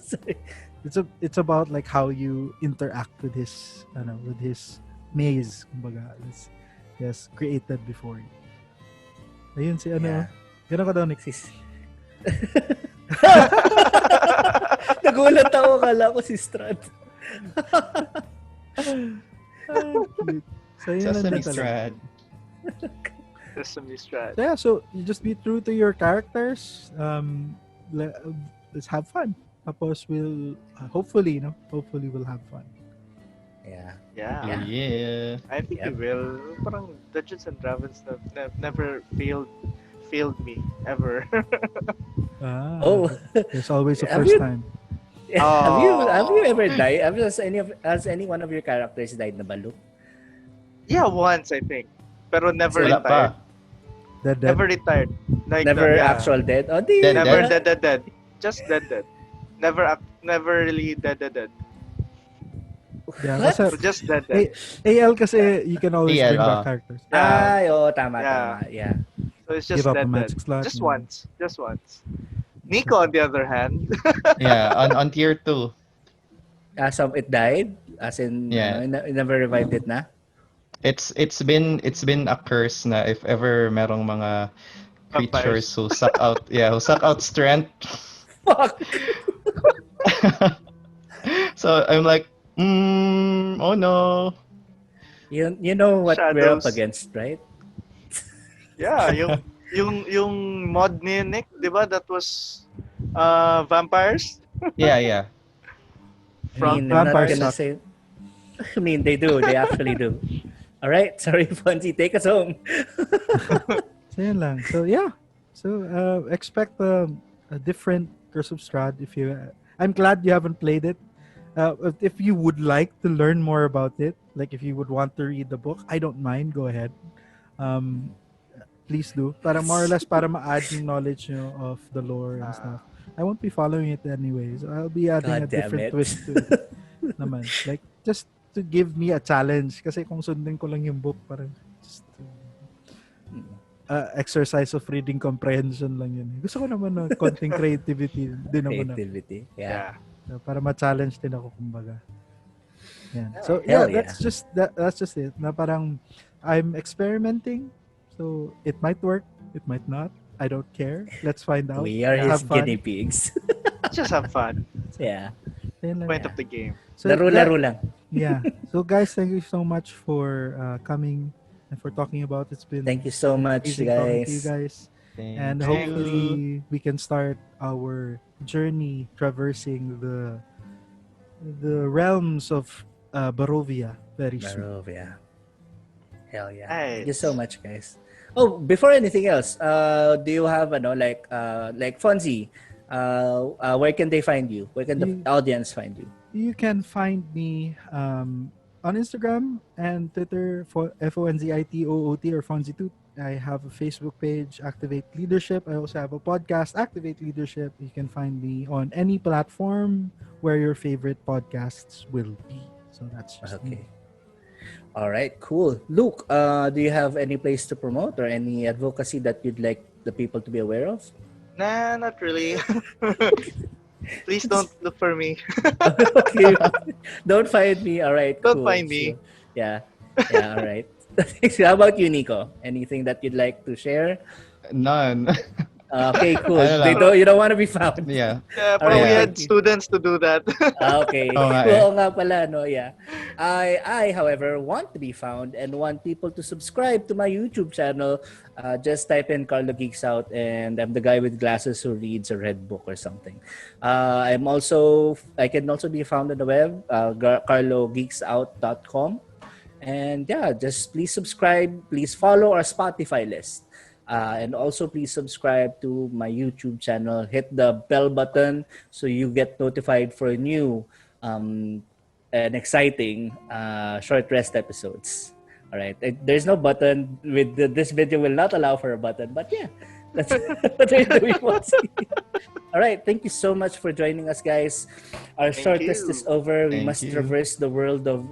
it's about like how you interact with his maze, kumbaga, yes, created before you. Ayun si Gano'n ka daw, Nick. Nagulat ako, kala ko si Strahd. So yun lang Sesame din talaga. Strahd. Sesame Strahd. So yeah, so you just be true to your characters. Let's have fun. Tapos we'll hopefully we'll have fun. Yeah. Yeah. Yeah. I think it will. Parang Dungeons and Dragons never failed me ever. There's always a Have first you- time. Have you ever died? Has any one of your characters died na balo? Yeah, once I think. Pero never Wala retired. pa. Dead. Never retired. Like, Never yeah. actual dead? Oh, di. Dead. Never dead. Just dead. Never really dead. Yeah, What? kasi So just dead. AL kasi you can always AL, bring back characters. Ay, tama. Yeah. So it's just Give up a dead. magic slot. Just once. Nico, on the other hand, Yeah, on tier 2. So it died? As in, Yeah. you never revived it na? It's been a curse na if ever merong mga creatures who suck out strength. Fuck! So I'm like, oh no. You know what we're up Shadows. against, right? yeah, yung mod ni Nick, 'di ba? That was vampires. Yeah. I mean, I'm not Vampires gonna suck. say... I mean, they do. They actually do. All right. Sorry, Fonzie. Take us home. So yun lang. So yeah. So expect a different Curse of Strahd if you. I'm glad you haven't played it. If you would like to learn more about it, like if you would want to read the book, I don't mind. Go ahead. Um, please do. Para more or less para ma-add yung knowledge nyo of the lore and stuff. I won't be following it anyways. I'll be adding a God damn different it. twist to it naman. Like just to give me a challenge kasi kung sundin ko lang yung book parang just exercise of reading comprehension lang yun. Gusto ko naman na konting creativity din naman ako. Creativity. Yeah. So, para ma-challenge din ako kumbaga. Yan. So yeah, Hell yeah. that's just it. Na parang I'm experimenting. So it might work, it might not. I don't care. Let's find out. We are his Have fun. guinea pigs. Just have fun. Yeah. Yan lang. Point of the game. So, Laro-laro lang. yeah. So guys, thank you so much for coming and for talking about it. It's been Thank you so much, amazing talking to you guys. guys. And Thank hopefully we can start our journey traversing the realms of Barovia very soon. Barovia. Hell yeah. Nice. Thank you so much, guys. Oh, before anything else, do you have like Fonzie? Where can they find you? Where can the audience find you? You can find me on Instagram and Twitter for FONZITOOT or Fonzitoot. I have a Facebook page, Activate Leadership. I also have a podcast, Activate Leadership. You can find me on any platform where your favorite podcasts will be. So that's just me. Okay. All right, cool. Luke, do you have any place to promote or any advocacy that you'd like the people to be aware of? Nah, not really. Please don't look for me. Okay. Don't find me. All right. Don't cool. find me. So, yeah. Yeah. All right. How about you, Nico? Anything that you'd like to share? None. Okay, cool. Ano lang. You don't want to be found. Yeah. Yeah, but we Alright. had students to do that. Okay. Oo nga eh. Oo nga pala, no? Yeah. I, however, want to be found and want people to subscribe to my YouTube channel. Just type in Carlo Geeks Out and I'm the guy with glasses who reads a red book or something. I can also be found on the web, carlogeeksout.com. And yeah, just please subscribe. Please follow our Spotify list. And also please subscribe to my YouTube channel. Hit the bell button so you get notified for new and exciting short rest episodes. All right. There's no button with this video will not allow for a button, but yeah, that's what we want to see. All right. Thank you so much for joining us, guys. Our Thank short rest you. is over. We Thank must you. traverse the world of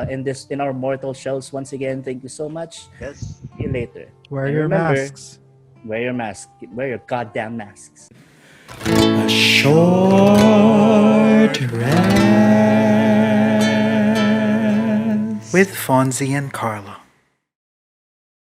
in our mortal shells once again. Thank you so much. Yes. See you later. Wear And your remember, masks. Wear your mask. Wear your goddamn masks. A short rest with Fonzi and Carlo.